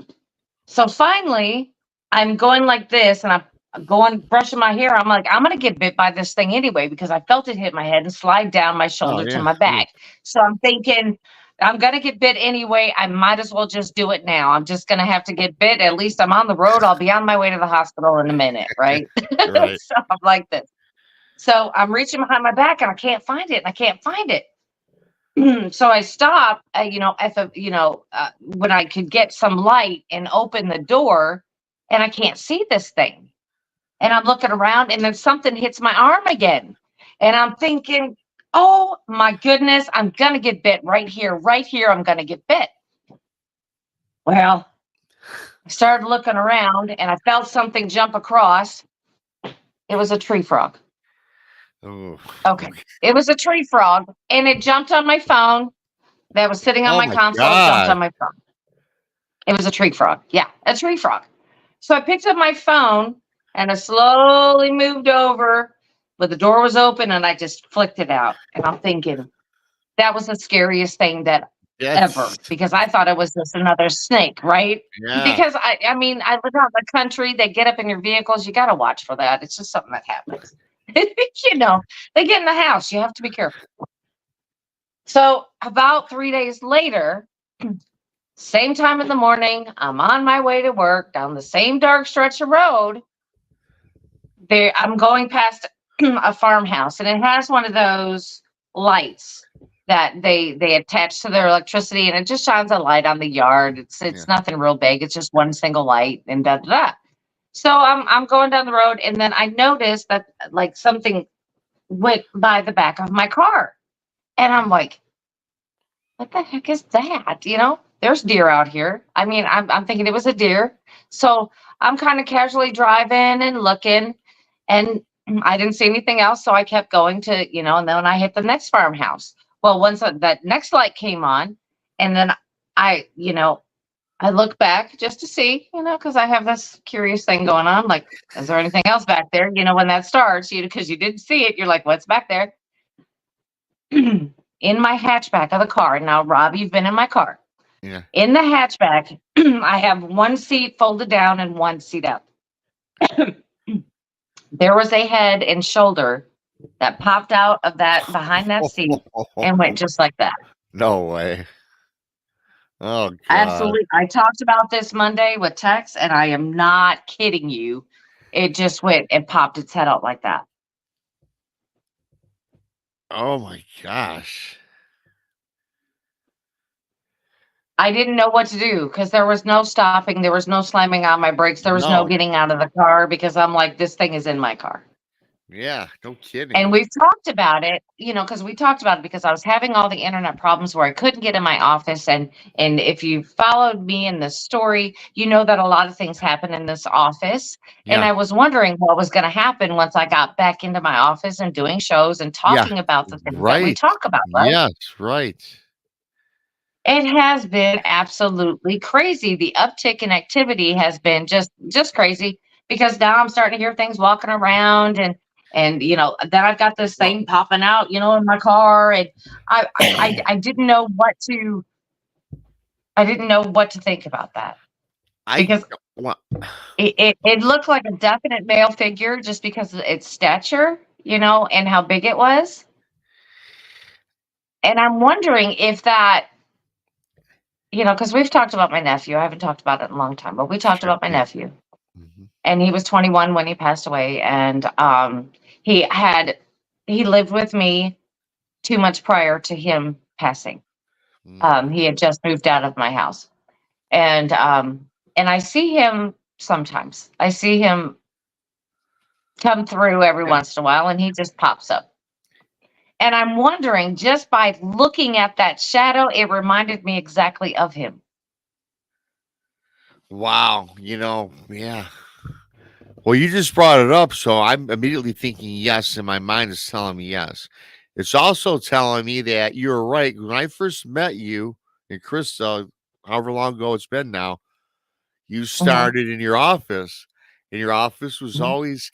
Speaker 2: So finally, I'm going like this, and going brushing my hair. I'm like, I'm gonna get bit by this thing anyway because I felt it hit my head and slide down my
Speaker 3: Oh
Speaker 2: shoulder to
Speaker 3: yeah.
Speaker 2: my
Speaker 3: Ooh.
Speaker 2: back. So I'm thinking I'm gonna get bit anyway. I might as well just do it now. I'm just gonna have to get bit. At least I'm on the road. I'll be on my way to the hospital in a minute, right?
Speaker 3: Right.
Speaker 2: So I'm like this. So I'm reaching behind my back and I can't find it. And I can't find it. So I stop, at the, when I could get some light and open the door, and I can't see this thing. And I'm looking around, and then something hits my arm again. And I'm thinking, oh my goodness, I'm going to get bit right here, right here. I'm going to get bit. Well, I started looking around, and I felt something jump across. It was a tree frog.
Speaker 3: Oh.
Speaker 2: Okay. It was a tree frog, and it jumped on my phone that was sitting on
Speaker 3: Oh
Speaker 2: my
Speaker 3: my
Speaker 2: console. It jumped
Speaker 3: God.
Speaker 2: on my phone. It was a tree frog. Yeah, a tree frog. So I picked up my phone and I slowly moved over, but the door was open and I just flicked it out. And I'm thinking that was the scariest thing that ever,
Speaker 3: Yes.
Speaker 2: because I thought it was just another snake, right?
Speaker 3: Yeah.
Speaker 2: Because I mean, I live out in the country. They get up in your vehicles. You got to watch for that. It's just something that happens. They get in the house. You have to be careful. So about 3 days later, same time in the morning, I'm on my way to work down the same dark stretch of road. There, I'm going past a farmhouse, and it has one of those lights that they attach to their electricity, and it just shines a light on the yard. It's
Speaker 3: Yeah.
Speaker 2: nothing real big. It's just one single light, and da da da. So I'm going down the road, and then I noticed that like something went by the back of my car, and I'm like, what the heck is that? There's deer out here. I mean, I'm thinking it was a deer. So I'm kind of casually driving and looking, and I didn't see anything else. So I kept going and then I hit the next farmhouse. Well, once that next light came on, and then I, I look back just to see, because I have this curious thing going on. Like, is there anything else back there? When that starts, because you didn't see it, you're like, what's back there? In my hatchback of the car. Now, Rob, you've been in my car.
Speaker 3: Yeah.
Speaker 2: In the hatchback, I have one seat folded down and one seat up. There was a head and shoulder that popped out of that behind that seat and went just like that.
Speaker 3: No way. Oh God.
Speaker 2: Absolutely. I talked about this Monday with Tex, and I am not kidding you. It just went and popped its head out like that.
Speaker 3: Oh my gosh.
Speaker 2: I didn't know what to do because there was no stopping. There was no slamming on my brakes. There was no
Speaker 3: No.
Speaker 2: getting out of the car because I'm like, this thing is in my car.
Speaker 3: Yeah. No kidding.
Speaker 2: And we've talked about it, because we talked about it because I was having all the internet problems where I couldn't get in my office. And if you followed me in this story, you know that a lot of things happen in this office. And
Speaker 3: Yeah.
Speaker 2: I was wondering what was going to happen once I got back into my office and doing shows and talking about the things that we
Speaker 3: Right.
Speaker 2: talk about, right?
Speaker 3: Yes. Right.
Speaker 2: It has been absolutely crazy. The uptick in activity has been just crazy because now I'm starting to hear things walking around and then I've got this thing popping out, in my car, and I didn't know what to think about that because
Speaker 3: Well,
Speaker 2: it looked like a definite male figure just because of its stature, and how big it was. And I'm wondering if that, because we've talked about my nephew. I haven't talked about it in a long time, but we talked
Speaker 3: sure.
Speaker 2: about my
Speaker 3: Yeah.
Speaker 2: nephew.
Speaker 3: Mhm.
Speaker 2: And he was 21 when he passed away. And he lived with me 2 months prior to him passing.
Speaker 3: Mm.
Speaker 2: He had just moved out of my house. And I see him sometimes. I see him come through every
Speaker 3: Yeah.
Speaker 2: once in a while, and he just pops up. And I'm wondering, just by looking at that shadow, it reminded me exactly of him.
Speaker 3: Wow. Yeah. Well, you just brought it up, so I'm immediately thinking yes, and my mind is telling me yes. It's also telling me that you're right. When I first met you and Krista, however long ago it's been now, you started in your office, and your office was
Speaker 2: Mhm.
Speaker 3: always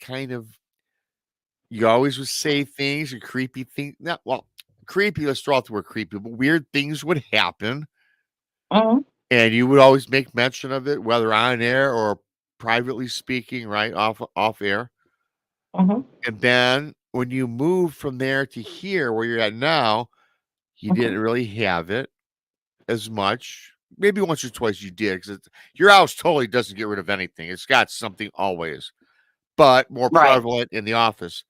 Speaker 3: you always would say things and creepy things. Not well, creepy. Let's throw out the word creepy, but weird things would happen,
Speaker 2: Mhm.
Speaker 3: and you would always make mention of it, whether on air or privately speaking, right? Off air.
Speaker 2: Mhm.
Speaker 3: And then when you move from there to here where you're at now, you didn't
Speaker 2: Mhm.
Speaker 3: really have it as much. Maybe once or twice you did, because your house totally doesn't get rid of anything. It's got something always, but more
Speaker 2: Right.
Speaker 3: prevalent in the office.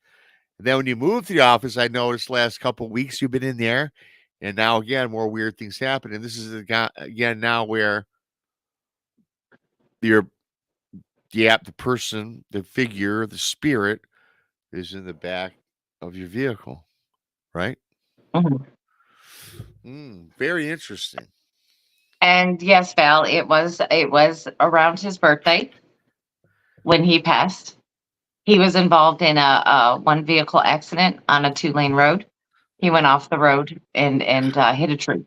Speaker 3: And then when you move to the office, I noticed last couple of weeks you've been in there, and now again more weird things happen. And this is again now where you're the person, the figure, the spirit is in the back of your vehicle, right?
Speaker 2: Mhm.
Speaker 3: Very interesting.
Speaker 2: And yes, Val, it was around his birthday when he passed. He was involved in a one vehicle accident on a 2-lane road. He went off the road and hit a tree.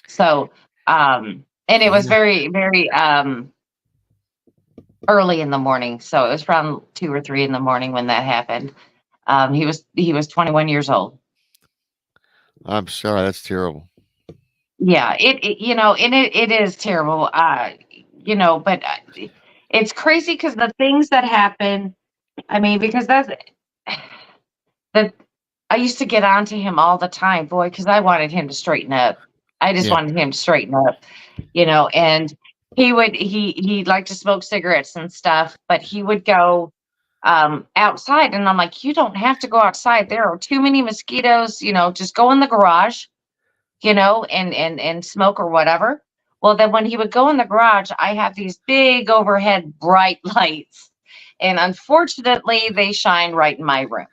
Speaker 2: So, and it was
Speaker 3: Yeah.
Speaker 2: very, very early in the morning. So it was around 2 or 3 in the morning when that happened. He was 21 years old.
Speaker 3: I'm sorry, that's terrible.
Speaker 2: Yeah, and it is terrible. But it's crazy because the things that happen. I mean, because that's that I used to get on to him all the time, boy, because I wanted him to straighten up. I just
Speaker 3: Yeah,
Speaker 2: wanted him to straighten up, and he liked to smoke cigarettes and stuff, but he would go outside, and I'm like, you don't have to go outside. There are too many mosquitoes, just go in the garage, and smoke or whatever. Well, then when he would go in the garage, I have these big overhead bright lights. And unfortunately, they shine right in my room.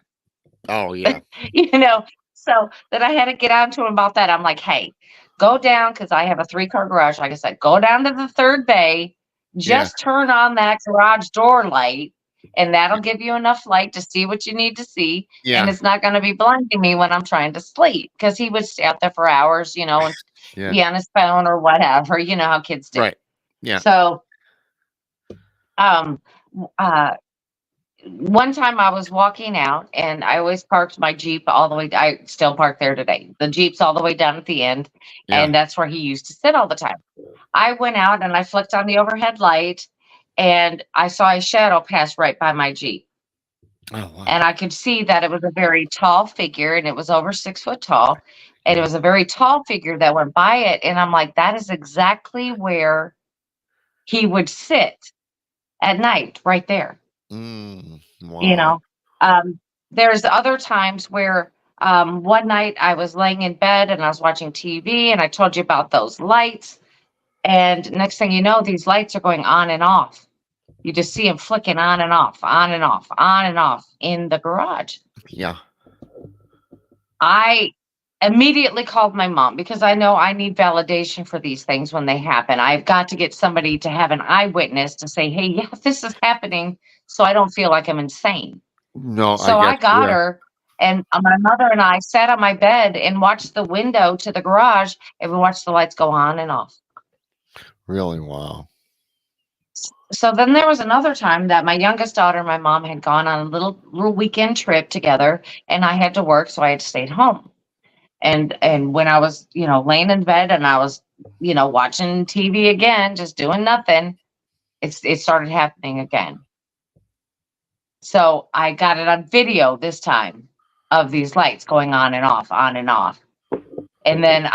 Speaker 3: oh yeah,
Speaker 2: you know so that I had to get on to him about that. I'm like, hey, go down, because I have a 3-car garage. Like I said, go down to the third bay,
Speaker 3: yeah,
Speaker 2: just turn on that garage door light, and that'll give you enough light to see what you need to see, and
Speaker 3: yeah,
Speaker 2: it's not going to be blinding me when I'm trying to sleep, because he would stay out there for hours, and
Speaker 3: yeah,
Speaker 2: be on his phone or whatever, how kids do.
Speaker 3: right, yeah,
Speaker 2: So um uh one time I was walking out, and I always parked my Jeep all the way. I still park there today. The Jeep's all the way down at the end,
Speaker 3: yeah.
Speaker 2: and that's where he used to sit all the time. I went out and I flicked on the overhead light, and I saw a shadow pass right by my Jeep.
Speaker 3: Oh wow,
Speaker 2: And I could see that it was a very tall figure, and it was over 6 foot tall. And it
Speaker 3: yeah.
Speaker 2: was a very tall figure that went by it. And I'm like, that is exactly where he would sit at night, right there. you
Speaker 3: Wow,
Speaker 2: know um there's other times where one night I was laying in bed and I was watching TV, and I told you about those lights, and next thing you know, these lights are going on and off. You just see them flicking on and off, on and off, on and off in the garage.
Speaker 3: yeah,
Speaker 2: I immediately called my mom, because I know I need validation for these things when they happen. I've got to get somebody to have an eyewitness to say, hey, yeah, this is happening, so I don't feel like I'm insane.
Speaker 3: no, I
Speaker 2: So I
Speaker 3: got you.
Speaker 2: got
Speaker 3: Yeah,
Speaker 2: her, and my mother and I sat on my bed and watched the window to the garage, and we watched the lights go on and off.
Speaker 3: really, wow,
Speaker 2: So then there was another time that my youngest daughter and my mom had gone on a little weekend trip together, and I had to work, so I had to stay at home. And when I was, laying in bed and I was, watching TV again, just doing nothing, it started happening again. So I got it on video this time, of these lights going on and off, on and off. And then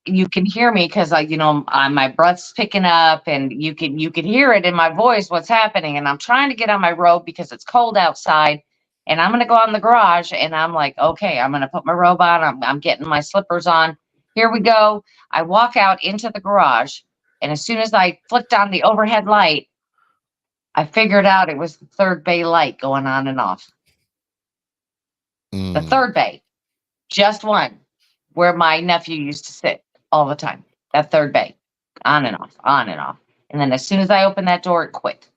Speaker 2: you can hear me, because my breath's picking up, and you can hear it in my voice what's happening. And I'm trying to get on my robe because it's cold outside, and I'm gonna go out in the garage, and I'm like, okay, I'm gonna put my robe on. I'm getting my slippers on. Here we go. I walk out into the garage, and as soon as I flicked on the overhead light, I figured out it was the third bay light going on and off. The
Speaker 3: mm,
Speaker 2: third bay, just one, where my nephew used to sit all the time. That third bay, on and off, on and off. And then as soon as I opened that door, it quit.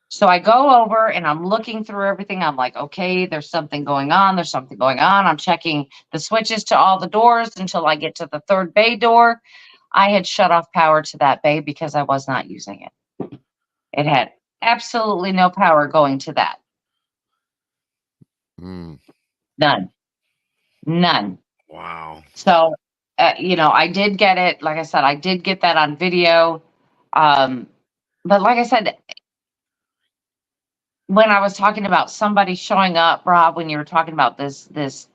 Speaker 2: So I go over and I'm looking through everything. I'm like, okay, there's something going on. There's something going on. I'm checking the switches to all the doors until I get to the third bay door. I had shut off power to that bay because I was not using it. It had absolutely no power going to that.
Speaker 3: mm,
Speaker 2: None. None.
Speaker 3: wow,
Speaker 2: So, I did get it. Like I said, I did get that on video. Um, but like I said, when I was talking about somebody showing up, Rob, when you were talking about this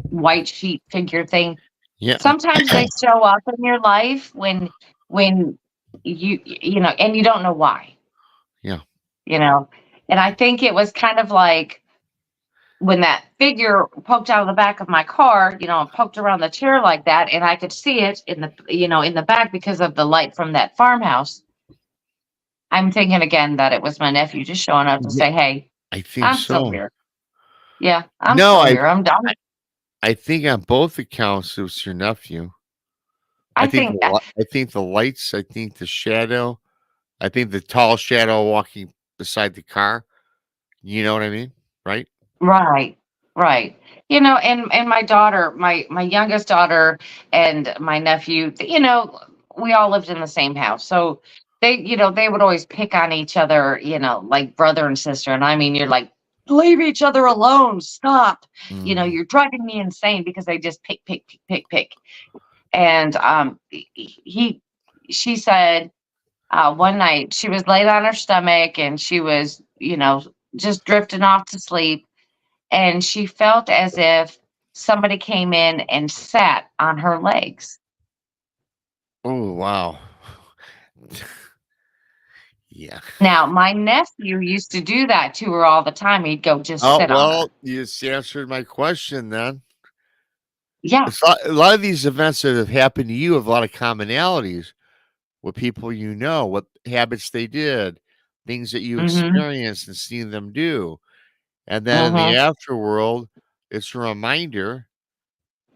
Speaker 2: white sheet figure thing,
Speaker 3: Yeah.
Speaker 2: sometimes they show up in your life when you know, and you don't know why,
Speaker 3: Yeah.
Speaker 2: you know. And I think it was kind of like when that figure poked out of the back of my car, you know, and poked around the chair like that, and I could see it in the, you know, in the back because of the light from that farmhouse. I'm thinking again that it was my nephew just showing up to
Speaker 3: Yeah,
Speaker 2: say, "Hey,
Speaker 3: I think
Speaker 2: I'm still
Speaker 3: so.
Speaker 2: here. Yeah, I'm
Speaker 3: No,
Speaker 2: still here. I'm done."
Speaker 3: I think on both accounts it was your nephew.
Speaker 2: I think,
Speaker 3: I think the lights, I think the shadow, I think the tall shadow walking beside the car. You know what I mean? Right?
Speaker 2: right, right. You know, and my daughter, my youngest daughter, and my nephew, you know, we all lived in the same house, so they, you know, they would always pick on each other, you know, like brother and sister. And I mean, you're like, leave each other alone, stop. You know,
Speaker 3: Mhm.
Speaker 2: you're driving me insane because they just pick. And she said, one night she was laid on her stomach and she was, you know, just drifting off to sleep, and she felt as if somebody came in and sat on her legs.
Speaker 3: Oh, wow. Yeah.
Speaker 2: Now, my nephew used to do that to her all the time. He'd go just
Speaker 3: Oh,
Speaker 2: sit on her.
Speaker 3: well, you just answered my question then.
Speaker 2: Yeah.
Speaker 3: It's a lot of these events that have happened to you have a lot of commonalities with people you know, what habits they did, things that you
Speaker 2: Mhm.
Speaker 3: experienced and seen them do. And then in the
Speaker 2: Mhm.
Speaker 3: afterworld, it's a reminder,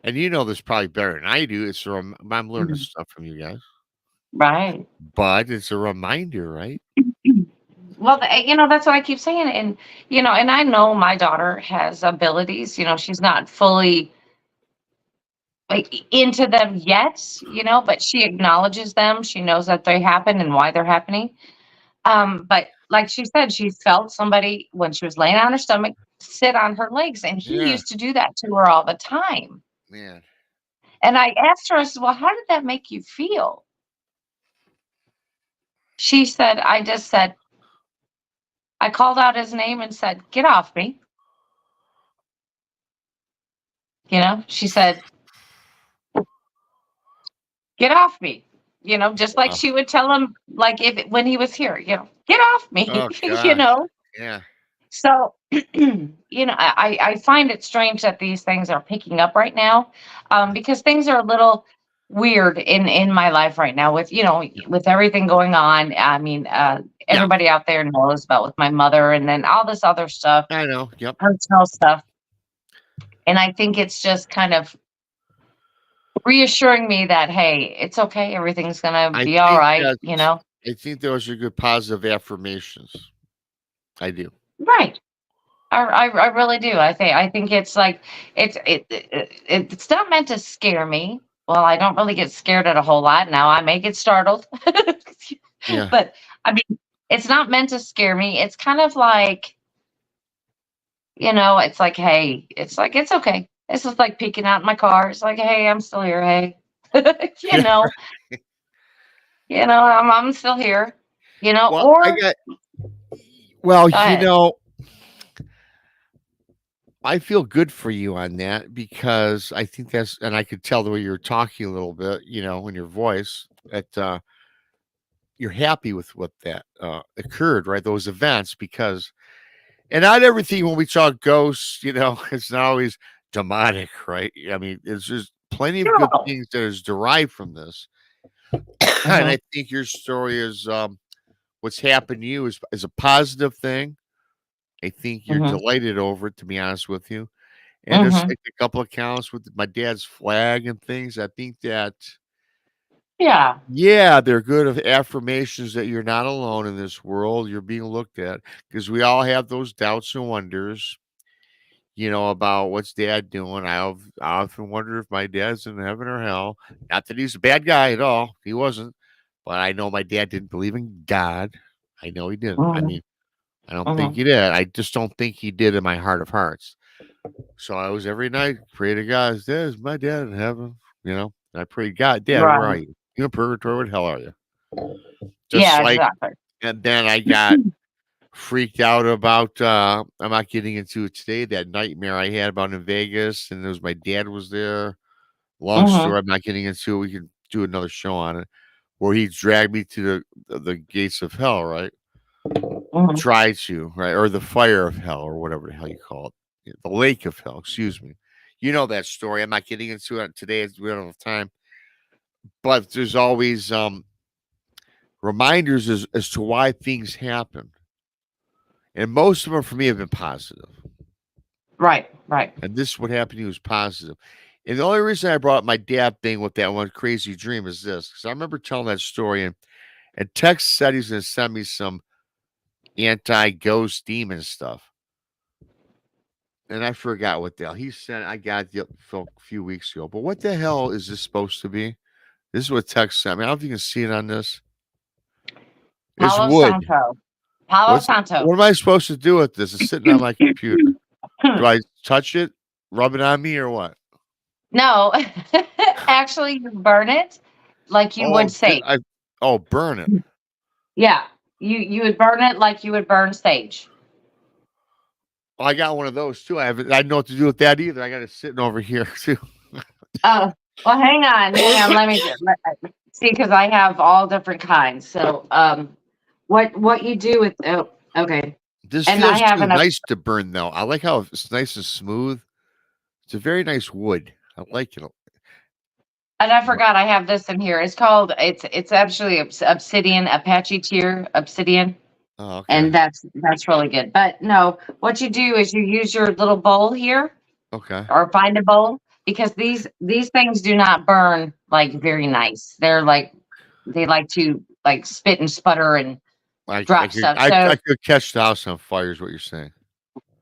Speaker 3: and you know this probably better than I do. I'm learning
Speaker 2: Mhm.
Speaker 3: stuff from you guys,
Speaker 2: Right.
Speaker 3: but it's a reminder, right?
Speaker 2: Well, you know, that's what I keep saying. And, you know, and I know my daughter has abilities. You know, she's not fully like into them yet, you know, but she acknowledges them. She knows that they happen and why they're happening. But like she said, she felt somebody when she was laying on her stomach sit on her legs, and he
Speaker 3: Yeah,
Speaker 2: used to do that to her all the time.
Speaker 3: man.
Speaker 2: And I asked her, I said, "Well, how did that make you feel?" She said, "I just said, I called out his name and said, 'Get off me.'" You know, she said, "Get off me." You know, just like
Speaker 3: Wow.
Speaker 2: she would tell him, like if when he was here, you know, "Get off me,"
Speaker 3: Oh
Speaker 2: you
Speaker 3: gosh.
Speaker 2: know.
Speaker 3: Yeah.
Speaker 2: So, you know, I find it strange that these things are picking up right now, because things are a little weird in my life right now with, you know, with everything going on. I mean,
Speaker 3: Yeah.
Speaker 2: everybody out there knows about with my mother and then all this other stuff,
Speaker 3: I know. Yep.
Speaker 2: personal stuff. And I think it's just kind of reassuring me that, hey, it's okay. Everything's gonna
Speaker 3: I
Speaker 2: be all
Speaker 3: think
Speaker 2: right,
Speaker 3: that
Speaker 2: you know?
Speaker 3: I think those are good positive affirmations. I do.
Speaker 2: Right. I really do. I think it's like it's not meant to scare me. Well, I don't really get scared at a whole lot now. I may get startled,
Speaker 3: Yeah.
Speaker 2: but I mean, it's not meant to scare me. It's kind of like, you know, it's like, hey, it's like it's okay. It's just like peeking out in my car. It's like, hey, I'm still here. Hey, you know, I'm still here. You know,
Speaker 3: Well, I
Speaker 2: or
Speaker 3: got well,
Speaker 2: go ahead.
Speaker 3: I feel good for you on that because I think that's and I could tell the way you're talking a little bit, in your voice that you're happy with what that occurred, right? Those events because and not everything when we talk ghosts, it's not always demonic, right? I mean, it's just plenty of good
Speaker 2: No.
Speaker 3: things that is derived from this. And
Speaker 2: Hmm.
Speaker 3: I think your story is what's happened to you is a positive thing. I think you're
Speaker 2: Hmm.
Speaker 3: delighted over it, to be honest with you. And just
Speaker 2: Hmm.
Speaker 3: like a couple accounts with my dad's flag and things, I think that,
Speaker 2: Yeah.
Speaker 3: yeah, they're good of affirmations that you're not alone in this world. You're being looked at because we all have those doubts and wonders, about what's dad doing. I often wonder if my dad's in heaven or hell. Not that he's a bad guy at all. He wasn't. But I know my dad didn't believe in God. I know he didn't. I
Speaker 2: Hmm.
Speaker 3: mean, I don't think
Speaker 2: Hmm.
Speaker 3: he did. I just don't think he did in my heart of hearts. So I was every night pray to God, "There's my dad in heaven," And I prayed, "God, Dad, where are
Speaker 2: Right.
Speaker 3: you? You in purgatory? What the hell are you?" Just
Speaker 2: Yeah,
Speaker 3: like,
Speaker 2: exactly.
Speaker 3: and then I got freaked out about. I'm not getting into it today. That nightmare I had about in Vegas, and it was my dad was there. Long
Speaker 2: Mm-hmm.
Speaker 3: story. I'm not getting into it. We can do another show on it, where he dragged me to the gates of hell. Right.
Speaker 2: Mm-hmm.
Speaker 3: Try to, right, or the fire of hell, or whatever the hell you call it. Yeah, the lake of hell, excuse me. You know that story. I'm not getting into it today as we don't have time. But there's always reminders as to why things happen. And most of them for me have been positive.
Speaker 2: Right. Right.
Speaker 3: And this is what happened to you was positive. And the only reason I brought up my dad thing with that one crazy dream is this, because I remember telling that story, and Tex said he's going to send me some anti-ghost demon stuff. And I forgot what the hell he said. I got it a few weeks ago. But what the hell is this supposed to be? This is what Tex sent me. I don't know if you can see it on this. It's
Speaker 2: Palo
Speaker 3: wood.
Speaker 2: Santo. Palo Santo.
Speaker 3: What am I supposed to do with this? It's sitting on my computer. Do I touch it, rub it on me, or what?
Speaker 2: No, actually, you burn it like you would sage.
Speaker 3: Burn it.
Speaker 2: Yeah, you would burn it like you would burn sage.
Speaker 3: Oh, I got one of those too. I didn't know what to do with that either. I got it sitting over here too.
Speaker 2: Oh, well, hang on. Let me see, because I have all different kinds. So, what you do with? Oh, okay.
Speaker 3: This
Speaker 2: And
Speaker 3: feels
Speaker 2: I have
Speaker 3: too
Speaker 2: an
Speaker 3: nice to burn though. I like how it's nice and smooth. It's a very nice wood. I like it.
Speaker 2: And I forgot I have this in here. It's actually obsidian, Apache tier obsidian.
Speaker 3: Oh, okay.
Speaker 2: And that's really good. But no, what you do is you use your little bowl here.
Speaker 3: Okay.
Speaker 2: Or find a bowl, because these things do not burn like very nice. They're like, they like to like spit and sputter and drop stuff.
Speaker 3: I could catch the house on fire is what you're saying.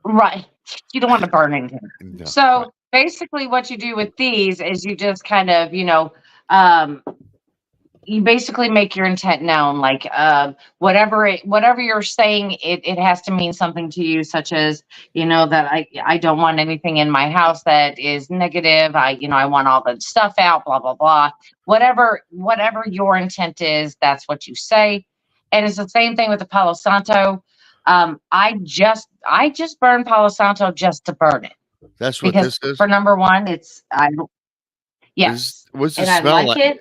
Speaker 2: Right. You don't want to burn anything.
Speaker 3: No,
Speaker 2: So
Speaker 3: right.
Speaker 2: basically what you do with these is you just kind of, you basically make your intent known, like whatever you're saying, it has to mean something to you, such as, that I don't want anything in my house that is negative. I want all the stuff out, blah, blah, blah. Whatever your intent is, that's what you say. And it's the same thing with the Palo Santo. I just burn Palo Santo just to burn it.
Speaker 3: That's what
Speaker 2: Because
Speaker 3: this is.
Speaker 2: for number one, yes.
Speaker 3: What's the
Speaker 2: And I
Speaker 3: smell
Speaker 2: like
Speaker 3: like?
Speaker 2: it.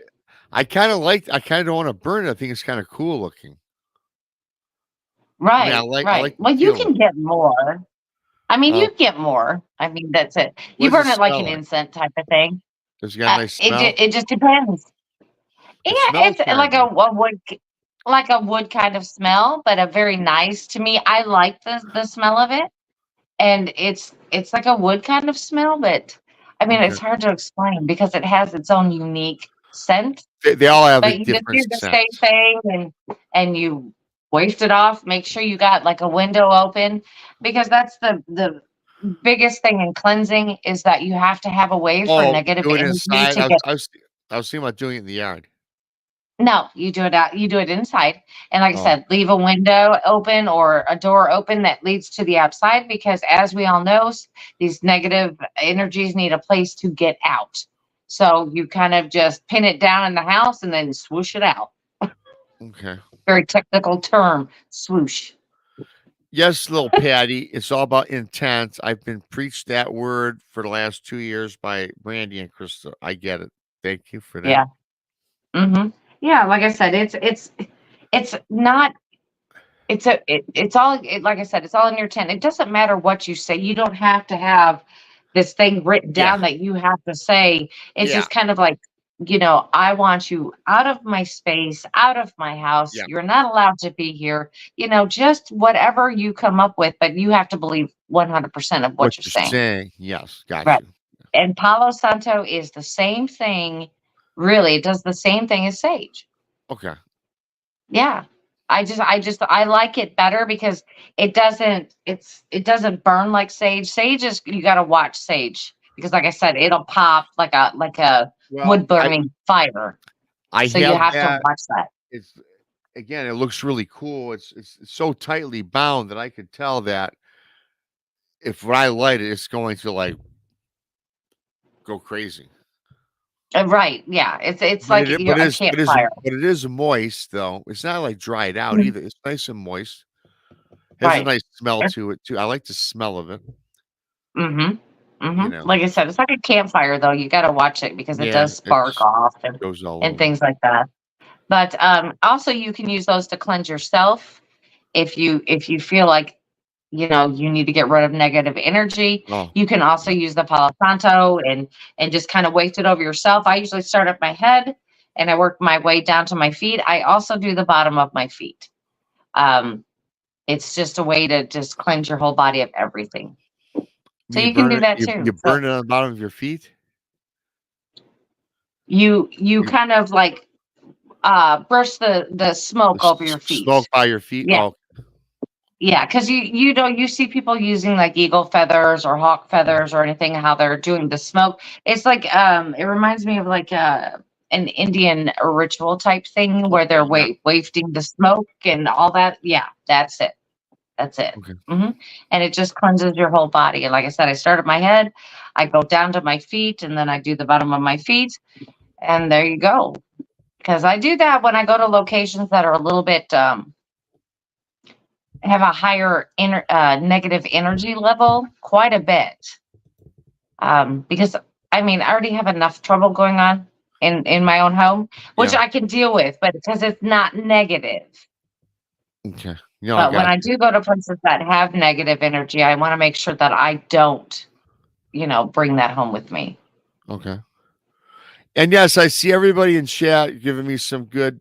Speaker 3: I kind of don't want to burn it. I think it's kind of cool looking.
Speaker 2: Right,
Speaker 3: I like
Speaker 2: Well, you can get more. I mean,
Speaker 3: Oh.
Speaker 2: you get more. I mean, that's it. You
Speaker 3: What does
Speaker 2: burn
Speaker 3: it
Speaker 2: it like
Speaker 3: smell
Speaker 2: an
Speaker 3: like?
Speaker 2: incense type of thing.
Speaker 3: Does it got a nice smell?
Speaker 2: It just depends. Yeah,
Speaker 3: smells
Speaker 2: it's
Speaker 3: kinda
Speaker 2: like
Speaker 3: good.
Speaker 2: a wood kind of smell, but a very nice to me. I like the smell of it, and it's like a wood kind of smell, but I mean,
Speaker 3: Okay.
Speaker 2: it's hard to explain because it has its own unique scent.
Speaker 3: They all have
Speaker 2: But
Speaker 3: a
Speaker 2: you just
Speaker 3: different
Speaker 2: do the
Speaker 3: scent.
Speaker 2: same thing, and you waste it off. Make sure you got like a window open, because that's the biggest thing in cleansing, is that you have to have a way for negative
Speaker 3: Do it
Speaker 2: energy
Speaker 3: inside.
Speaker 2: to get.
Speaker 3: I was thinking about doing it in the yard.
Speaker 2: No, you do it out. You do it inside, and like I
Speaker 3: Oh.
Speaker 2: said, leave a window open or a door open that leads to the outside, because as we all know, these negative energies need a place to get out. So you kind of just pin it down in the house and then swoosh it out.
Speaker 3: Okay.
Speaker 2: Very technical term, swoosh.
Speaker 3: Yes, little Patty. It's all about intent. I've been preached that word for the last 2 years by Brandy and Krista. I get it. Thank you for that.
Speaker 2: Yeah. Mm-hmm. Yeah, like I said, it's not. Like I said, it's all in your tent. It doesn't matter what you say. You don't have to have this thing written down that you have to say. It's just kind of like, I want you out of my space, out of my house.
Speaker 3: Yeah.
Speaker 2: You're not allowed to be here. Just whatever you come up with, but you have to believe 100% of what you're saying.
Speaker 3: Yes, got
Speaker 2: Right.
Speaker 3: you.
Speaker 2: And Palo Santo is the same thing. Really, it does the same thing as sage.
Speaker 3: Okay.
Speaker 2: Yeah. I like it better because it doesn't burn like sage. Sage is, you got to watch sage, because like I said, it'll pop like a wood burning fire. So you have to watch that.
Speaker 3: It's again, it looks really cool. It's so tightly bound that I could tell that if when I light it, it's going to like go crazy.
Speaker 2: Right. Yeah. It's like a campfire.
Speaker 3: But it is moist though. It's not like dried out either. It's nice and moist. Has a
Speaker 2: Right.
Speaker 3: nice smell to it too. I like the smell of it. You know.
Speaker 2: Like I said, it's like a campfire, though. You got to watch it because it
Speaker 3: Yeah,
Speaker 2: does
Speaker 3: it
Speaker 2: spark off and
Speaker 3: goes all over.
Speaker 2: things like that. But also, you can use those to cleanse yourself if you feel like you need to get rid of negative energy.
Speaker 3: Oh,
Speaker 2: You can also use the Palo Santo and just kind of waft it over yourself. I usually start at my head and I work my way down to my feet. I also do the bottom of my feet. Um, it's just a way to just cleanse your whole body of everything. So
Speaker 3: you
Speaker 2: you can do
Speaker 3: burn it.
Speaker 2: that
Speaker 3: You
Speaker 2: too. So
Speaker 3: burn it on the bottom of your feet.
Speaker 2: you
Speaker 3: You
Speaker 2: kind of like brush the
Speaker 3: the
Speaker 2: smoke over your
Speaker 3: smoke
Speaker 2: feet.
Speaker 3: by your feet.
Speaker 2: Yeah.
Speaker 3: Oh,
Speaker 2: Yeah, because you see people using like eagle feathers or hawk feathers or anything, how they're doing the smoke. It's like it reminds me of like an Indian ritual type thing where they're
Speaker 3: okay, yeah,
Speaker 2: wafting the smoke and all that. Yeah, that's it. That's it.
Speaker 3: okay.
Speaker 2: And it just cleanses your whole body. And like I said, I start at my head, I go down to my feet, and then I do the bottom of my feet, and there you go. Because I do that when I go to locations that are a little bit have a higher negative energy level, quite a bit. Because I mean, I already have enough trouble going on in my own home, which
Speaker 3: Yeah.
Speaker 2: I can deal with, but because it's not negative.
Speaker 3: Okay. No, I
Speaker 2: But when
Speaker 3: got
Speaker 2: I
Speaker 3: you.
Speaker 2: do go to places that have negative energy, I want to make sure that I don't, bring that home with me.
Speaker 3: Okay. And yes, I see everybody in chat giving me some good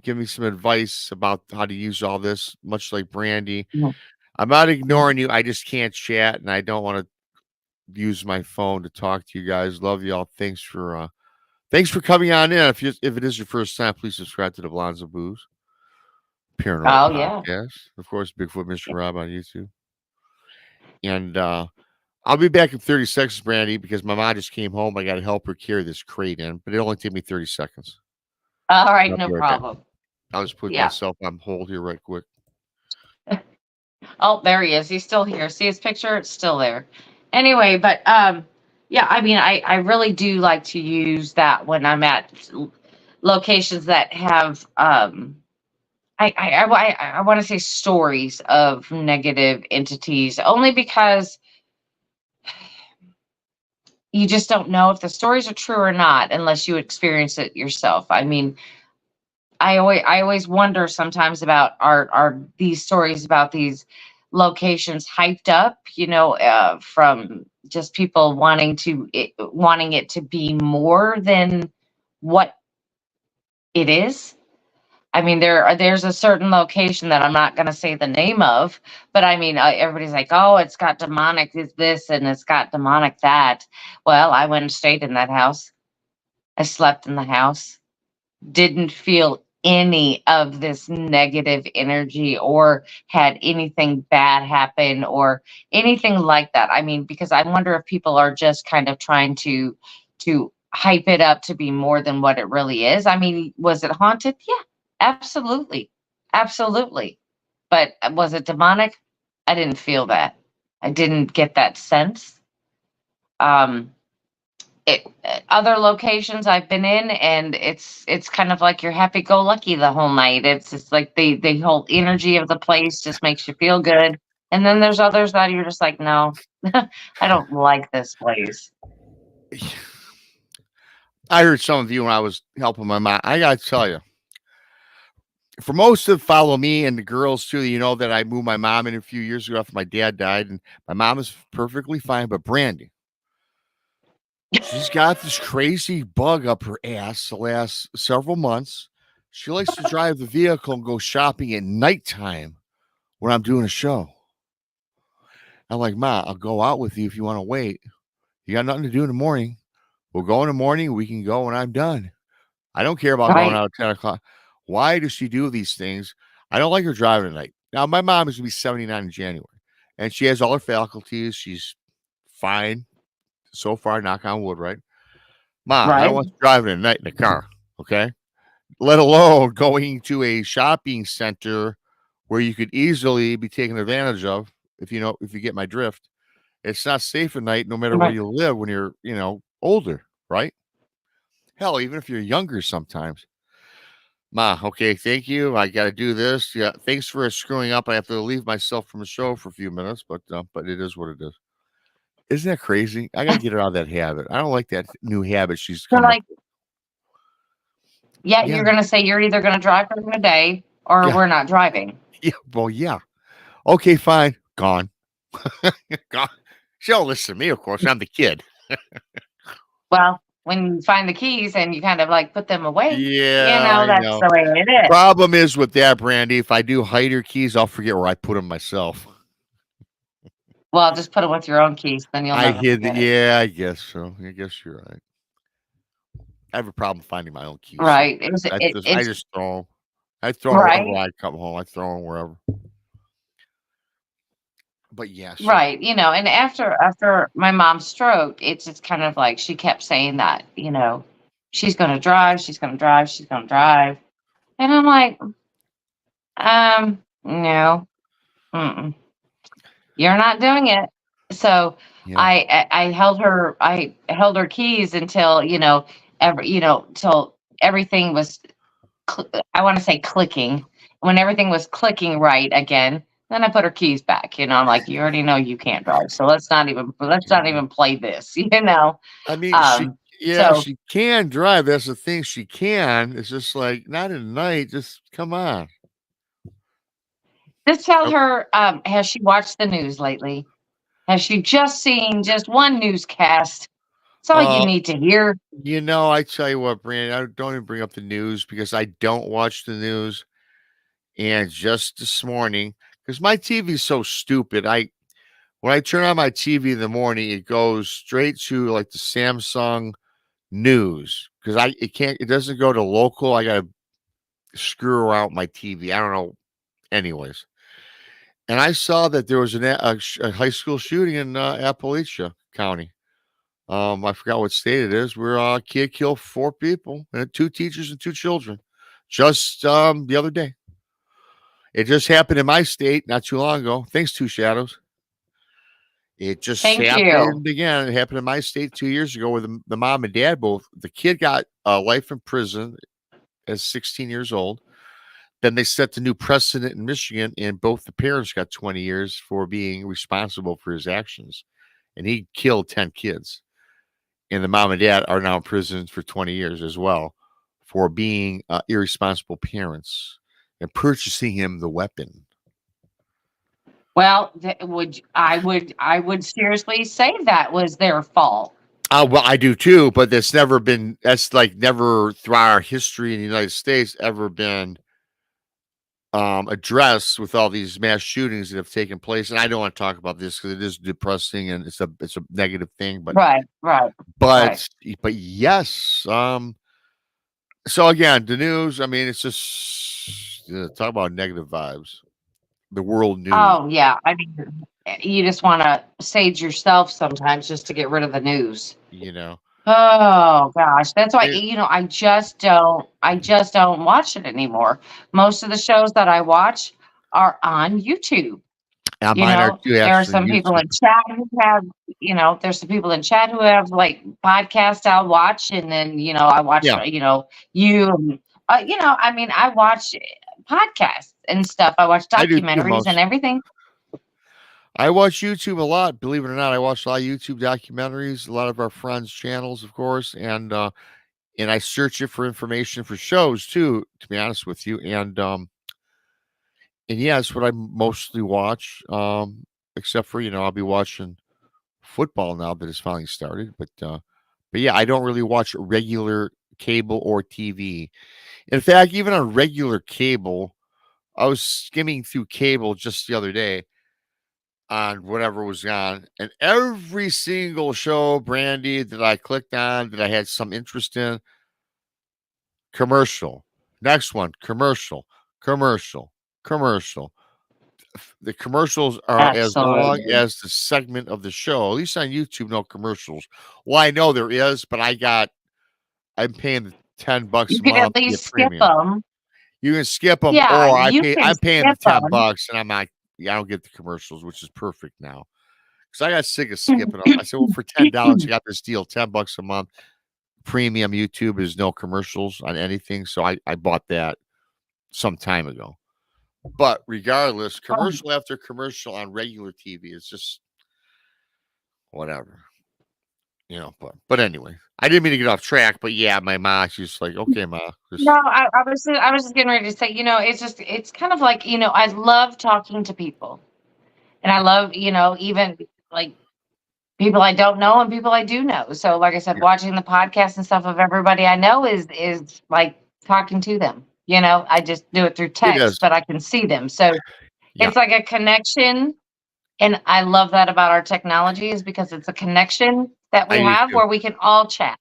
Speaker 3: giving me some advice about how to use all this, much like Brandy.
Speaker 2: Mhm.
Speaker 3: I'm not ignoring you. I just can't chat and I don't want to use my phone to talk to you guys. Love y'all. Thanks for coming on in. If it is your first time, please subscribe to the Blondes of Booze Paranormal
Speaker 2: Oh yeah.
Speaker 3: Podcast. Of course, Bigfoot Mr. Rob on YouTube. And I'll be back in 30 seconds, Brandy, because my mom just came home. I got to help her carry this crate in, but it only take me 30 seconds.
Speaker 2: All right,
Speaker 3: I'll
Speaker 2: no
Speaker 3: be right back.
Speaker 2: problem.
Speaker 3: I'll just put
Speaker 2: Yeah.
Speaker 3: myself on hold here right quick.
Speaker 2: Oh, there he is. He's still here. See his picture? It's still there. Anyway, but yeah, I mean, I really do like to use that when I'm at locations that have I want to say stories of negative entities, only because you just don't know if the stories are true or not unless you experience it yourself. I mean, I always wonder sometimes about are these stories about these locations hyped up, from just people wanting it to be more than what it is. I mean, there's a certain location that I'm not going to say the name of, but I mean, everybody's like, oh, it's got demonic this and it's got demonic that. Well, I went and stayed in that house. I slept in the house, didn't feel any of this negative energy or had anything bad happen or anything like that. I mean, because I wonder if people are just kind of trying to hype it up to be more than what it really is. I mean, was it haunted? Yeah, absolutely. Absolutely. But was it demonic? I didn't feel that. I didn't get that sense. Um Other locations I've been in, and it's kind of like you're happy go lucky the whole night. It's just like the whole energy of the place just makes you feel good. And then there's others that you're just like, no, I don't like this place.
Speaker 3: I heard some of you when I was helping my mom. I got to tell you, for most of follow me and the girls too, you know that I moved my mom in a few years ago after my dad died, and my mom is perfectly fine. But Brandy, she's got this crazy bug up her ass the last several months. She likes to drive the vehicle and go shopping at nighttime when I'm doing a show. I'm like, Ma, I'll go out with you if you want to wait. You got nothing to do in the morning. We'll go in the morning. We can go when I'm done. I don't care about going
Speaker 2: Right.
Speaker 3: out at 10 o'clock. Why does she do these things? I don't like her driving at night. Now, my mom is going to be 79 in January, and she has all her faculties. She's fine so far, knock on wood, right? Ma, I don't
Speaker 2: Right.
Speaker 3: want you driving at night in the car, okay? Let alone going to a shopping center where you could easily be taken advantage of if you get my drift. It's not safe at night no matter where
Speaker 2: Right.
Speaker 3: you live when you're older, right? Hell, even if you're younger sometimes. Ma, okay, thank you. I got to do this. Yeah, thanks for screwing up. I have to leave myself from the show for a few minutes, but it is what it is. Isn't that crazy? I got to get her out of that habit. I don't like that new habit she's
Speaker 2: So
Speaker 3: come up.
Speaker 2: like, yeah,
Speaker 3: Yeah,
Speaker 2: you're gonna say you're either gonna drive for the day or
Speaker 3: yeah,
Speaker 2: we're not driving.
Speaker 3: yeah. Well, yeah. Okay, fine. Gone. Gone. She don't listen to me, of course. I'm the kid.
Speaker 2: Well, when you find the keys and you kind of like put them away,
Speaker 3: Yeah, I
Speaker 2: that's
Speaker 3: know.
Speaker 2: the way it is.
Speaker 3: Problem is with that, Brandy, if I do hide her keys, I'll forget where I put them myself.
Speaker 2: Well, just put it with your own keys, then you'll
Speaker 3: I
Speaker 2: never
Speaker 3: hid
Speaker 2: forget it.
Speaker 3: yeah, I guess so. I guess you're right. I have a problem finding my own keys.
Speaker 2: Right.
Speaker 3: I just throw them. I throw them wherever
Speaker 2: right.
Speaker 3: I come home. I throw them wherever. But yeah, so
Speaker 2: Right. And after my mom's stroke, it's just kind of like she kept saying that, she's gonna drive, she's gonna drive, she's gonna drive. And I'm like, no, mm-mm, you're not doing it. So
Speaker 3: yeah,
Speaker 2: I held her keys until, till everything was I want to say clicking. When everything was clicking right again, then I put her keys back. I'm like, you already know you can't drive, so let's not even play this.
Speaker 3: I mean,
Speaker 2: Um, so
Speaker 3: she can drive. That's the thing. She can. It's just like not at night. Just come on.
Speaker 2: just tell
Speaker 3: Oh,
Speaker 2: her, has she watched the news lately? Has she just seen just one newscast? That's all you
Speaker 3: Uh,
Speaker 2: need to hear.
Speaker 3: I tell you what, Brandon, I don't even bring up the news because I don't watch the news. And just this morning, because my TV is so stupid, when I turn on my TV in the morning, it goes straight to like the Samsung news because it doesn't go to local. I gotta screw around my TV. I don't know. Anyways, and I saw that there was a high school shooting in Appalachia County. I forgot what state it is, where a kid killed 4 people and 2 teachers and 2 children just the other day. It just happened in my state not too long ago. Thanks, Two Shadows. It just
Speaker 2: Thank you.
Speaker 3: happened again. It happened in my state 2 years ago where the mom and dad both, the kid got life in prison at 16 years old. Then they set the new precedent in Michigan, and both the parents got 20 years for being responsible for his actions. And he killed 10 kids. And the mom and dad are now in prison for 20 years as well for being irresponsible parents and purchasing him the weapon.
Speaker 2: Well, I would seriously say that was their fault.
Speaker 3: Well, I do too, but that's like never throughout our history in the United States ever been addressed with all these mass shootings that have taken place. And I don't want to talk about this because it is depressing and it's a negative thing,
Speaker 2: Right, right, right.
Speaker 3: but but yes. So again, the news, I mean, it's just talk about negative vibes. The world news,
Speaker 2: Oh, yeah. I mean, you just want to sage yourself sometimes just to get rid of the news.
Speaker 3: you know.
Speaker 2: Oh gosh, that's why
Speaker 3: It,
Speaker 2: I just don't watch it anymore. Most of the shows that I watch are on YouTube.
Speaker 3: Mine are too,
Speaker 2: There are
Speaker 3: actually.
Speaker 2: some people
Speaker 3: YouTube.
Speaker 2: in chat who have, there's some people in chat who have like podcasts I'll watch, and then I watch,
Speaker 3: Yeah,
Speaker 2: you, and, I mean, I watch podcasts and stuff. I watch
Speaker 3: I do too.
Speaker 2: documentaries and everything.
Speaker 3: I watch YouTube a lot, believe it or not. I watch a lot of YouTube documentaries, a lot of our friends' channels, of course, and I search it for information for shows too, to be honest with you. And yeah, it's what I mostly watch. Except for, I'll be watching football now that it's finally started. But yeah, I don't really watch regular cable or TV. In fact, even on regular cable, I was skimming through cable just the other day on whatever was on, and every single show, Brandy, that I clicked on that I had some interest in, commercial. Next one, commercial, commercial, commercial. The commercials are as long
Speaker 2: Absolutely.
Speaker 3: as the segment of the show. At least on YouTube, no commercials. Well, I know there is, but I'm paying the $10
Speaker 2: You
Speaker 3: a
Speaker 2: can at
Speaker 3: month to get
Speaker 2: least skip
Speaker 3: premium.
Speaker 2: them.
Speaker 3: You can skip them,
Speaker 2: Yeah,
Speaker 3: or
Speaker 2: you can
Speaker 3: I'm paying the
Speaker 2: skip them.
Speaker 3: $10, and I'm not. Yeah, I don't get the commercials, which is perfect now. Because I got sick of skipping them. I said, well, for $10, you got this deal, $10 a month. premium YouTube is no commercials on anything. So I bought that some time ago. But regardless, commercial after commercial on regular TV is just whatever. But anyway, I didn't mean to get off track, but yeah, my ma, she's like, okay, ma.
Speaker 2: No, I was just getting ready to say, it's kind of like, I love talking to people. And I love, even like people I don't know and people I do know. So like I said, watching the podcast and stuff of everybody I know is like talking to them. I just do it through text, but I can see them. So it's like a connection. And I love that about our technology is because it's a connection that we have where we can all chat.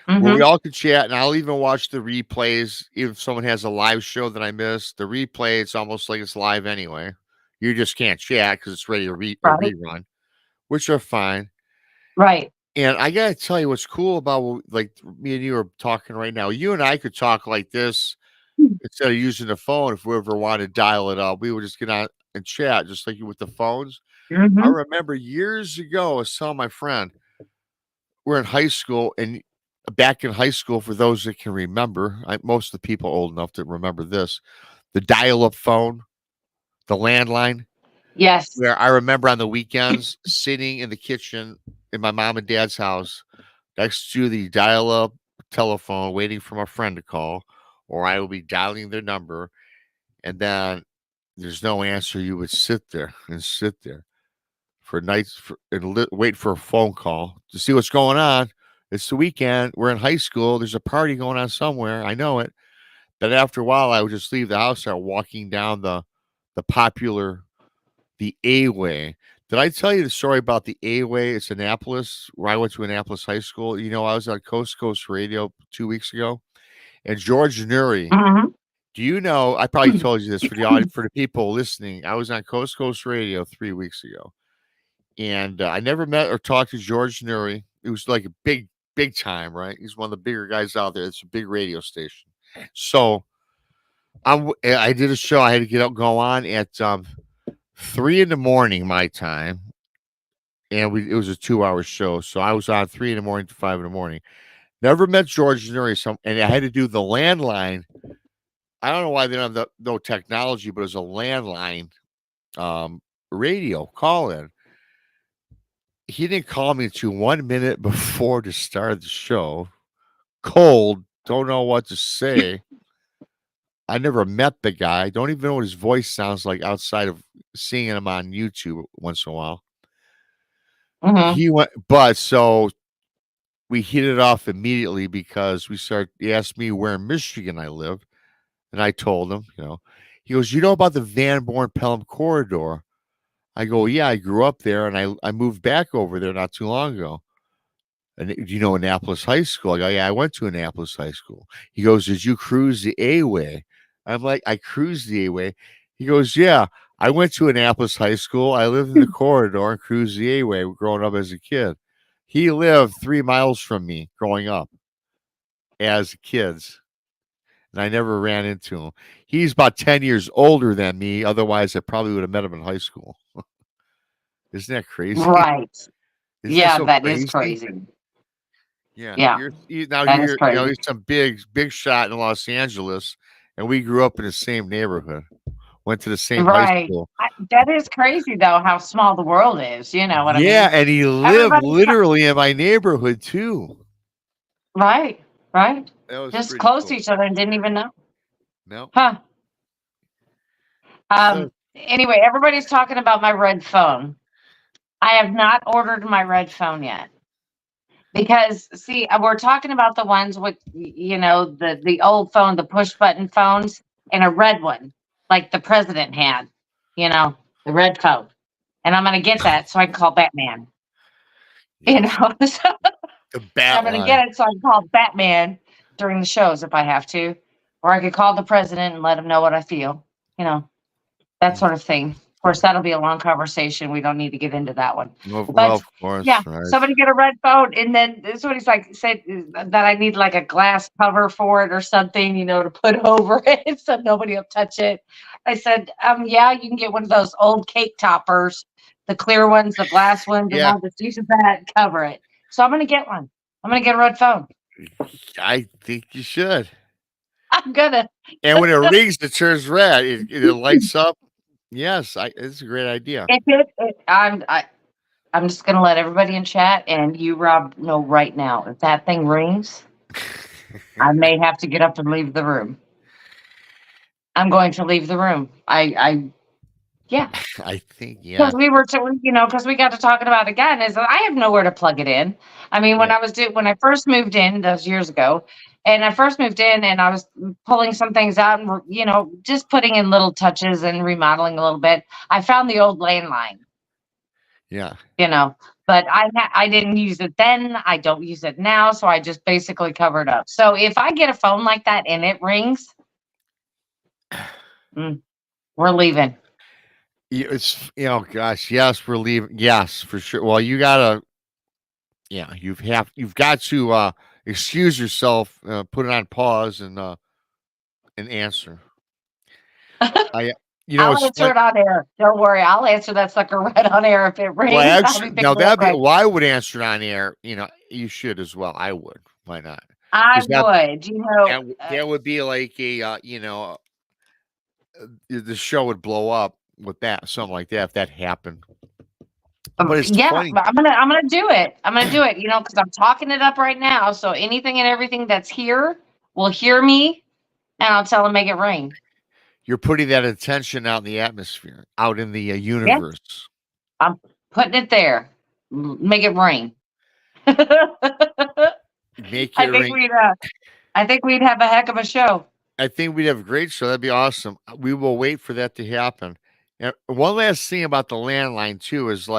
Speaker 3: Where we all can chat, and I'll even watch the replays. If someone has a live show that I missed, the replay, it's almost like it's live anyway. You just can't chat because it's ready to rerun, which are fine.
Speaker 2: Right.
Speaker 3: And I got to tell you what's cool about, like, me and you are talking right now. You and I could talk like this instead of using the phone. If we ever wanted to dial it up, we would just get on and chat, just like you with the phones. I remember years ago, I was telling my friend, we're in high school, and back in high school, for those that can remember, most of the people old enough to remember this, the dial-up phone, the landline.
Speaker 2: Yes.
Speaker 3: Where I remember on the weekends sitting in the kitchen in my mom and dad's house next to the dial-up telephone, waiting for my friend to call, or I would be dialing their number, and then there's no answer. You would sit there for nights and wait for a phone call to see what's going on. It's the weekend. We're in high school. There's a party going on somewhere. I know it. But after a while, I would just leave the house, start walking down the A-Way. Did I tell you the story about the A-Way? It's Annapolis, where I went to Annapolis High School. I was on Coast to Coast Radio 2 weeks ago. And George Nuri, do you know, I probably told you this for the people listening. I was on Coast to Coast Radio 3 weeks ago. And I never met or talked to George Nuri. It was like a big time, right? He's one of the bigger guys out there. It's a big radio station. So I did a show. I had to go on at 3 a.m. my time, and it was a 2-hour show. So I was on 3 a.m. to 5 a.m. Never met George Nuri, and I had to do the landline. I don't know why they don't have no technology, but it was a landline radio call-in. He didn't call me until 1 minute before the start of the show. Cold, don't know what to say. I never met the guy. Don't even know what his voice sounds like outside of seeing him on YouTube once in a while. So we hit it off immediately because he asked me where in Michigan I live. And I told him, he goes, you know about the Van Born-Pelham corridor? I go, yeah, I grew up there, and I moved back over there not too long ago. And do you know Annapolis High School? I go, yeah, I went to Annapolis High School. He goes, did you cruise the A-Way? I'm like, I cruised the A-Way. He goes, yeah, I went to Annapolis High School. I lived in the corridor and cruised the A-Way growing up as a kid. He lived 3 miles from me growing up as kids. And I never ran into him. He's about 10 years older than me. Otherwise, I probably would have met him in high school. Isn't that crazy?
Speaker 2: Right.
Speaker 3: That
Speaker 2: is crazy.
Speaker 3: Yeah. He's some big shot in Los Angeles, and we grew up in the same neighborhood. Went to the same high school.
Speaker 2: That is crazy, though, how small the world is. You know what I mean?
Speaker 3: Yeah, and he lived literally in my neighborhood, too.
Speaker 2: Right. Just close to each other and didn't even know.
Speaker 3: No.
Speaker 2: Huh. Anyway, everybody's talking about my red phone. I have not ordered my red phone yet. Because, see, we're talking about the ones with, the old phone, the push button phones, and a red one, like the president had, the red phone. And I'm going to get that so I can call Batman.
Speaker 3: Yes.
Speaker 2: So
Speaker 3: the Batman.
Speaker 2: I'm going to get it so I can call Batman during the shows if I have to. Or I could call the president and let him know what I feel, that sort of thing. Of course, that'll be a long conversation. We don't need to get into that one.
Speaker 3: Well, of course.
Speaker 2: Yeah,
Speaker 3: right.
Speaker 2: Somebody get a red phone, and then this is what he's said that I need like a glass cover for it or something, to put over it so nobody will touch it. I said, yeah, you can get one of those old cake toppers, the clear ones, the glass ones, and I'll just use that and cover it. So I'm gonna get one. I'm gonna get a red phone.
Speaker 3: I think you should.
Speaker 2: I'm gonna.
Speaker 3: And when it rings, it turns red. It lights up. Yes, it's a great idea.
Speaker 2: I'm just gonna let everybody in chat and you, Rob, know right now if that thing rings, I may have to get up and leave the room. I'm going to leave the room. Yeah.
Speaker 3: I think,
Speaker 2: Because because we got to talking about it again, is that I have nowhere to plug it in. I mean, when
Speaker 3: Yeah.
Speaker 2: when I first moved in those years ago, and I first moved in and I was pulling some things out and just putting in little touches and remodeling a little bit, I found the old landline.
Speaker 3: Yeah.
Speaker 2: But I didn't use it then. I don't use it now, so I just basically cover it up. So if I get a phone like that and it rings, we're leaving.
Speaker 3: It's gosh, yes, we're leaving. Yes, for sure. Well, you've got to excuse yourself, put it on pause, and answer.
Speaker 2: I'll
Speaker 3: It's
Speaker 2: answer it on air. Don't worry, I'll answer that sucker right on air if it rings.
Speaker 3: well,
Speaker 2: I'll be
Speaker 3: actually, now
Speaker 2: picking it up right.
Speaker 3: well, I would answer it on air. You should as well. I would. Why not?
Speaker 2: I
Speaker 3: 'Cause that
Speaker 2: would.
Speaker 3: that would be like the show would blow up with that, something like that, if that happened. But it's funny.
Speaker 2: But I'm gonna do it. I'm gonna do it. Because I'm talking it up right now. So anything and everything that's here will hear me, and I'll tell them make it ring.
Speaker 3: You're putting that attention out in the atmosphere, out in the universe.
Speaker 2: Yeah. I'm putting it there. Make it ring.
Speaker 3: Make it ring.
Speaker 2: I think we'd have a heck of a show.
Speaker 3: I think we'd have a great show. That'd be awesome. We will wait for that to happen. And one last thing about the landline too is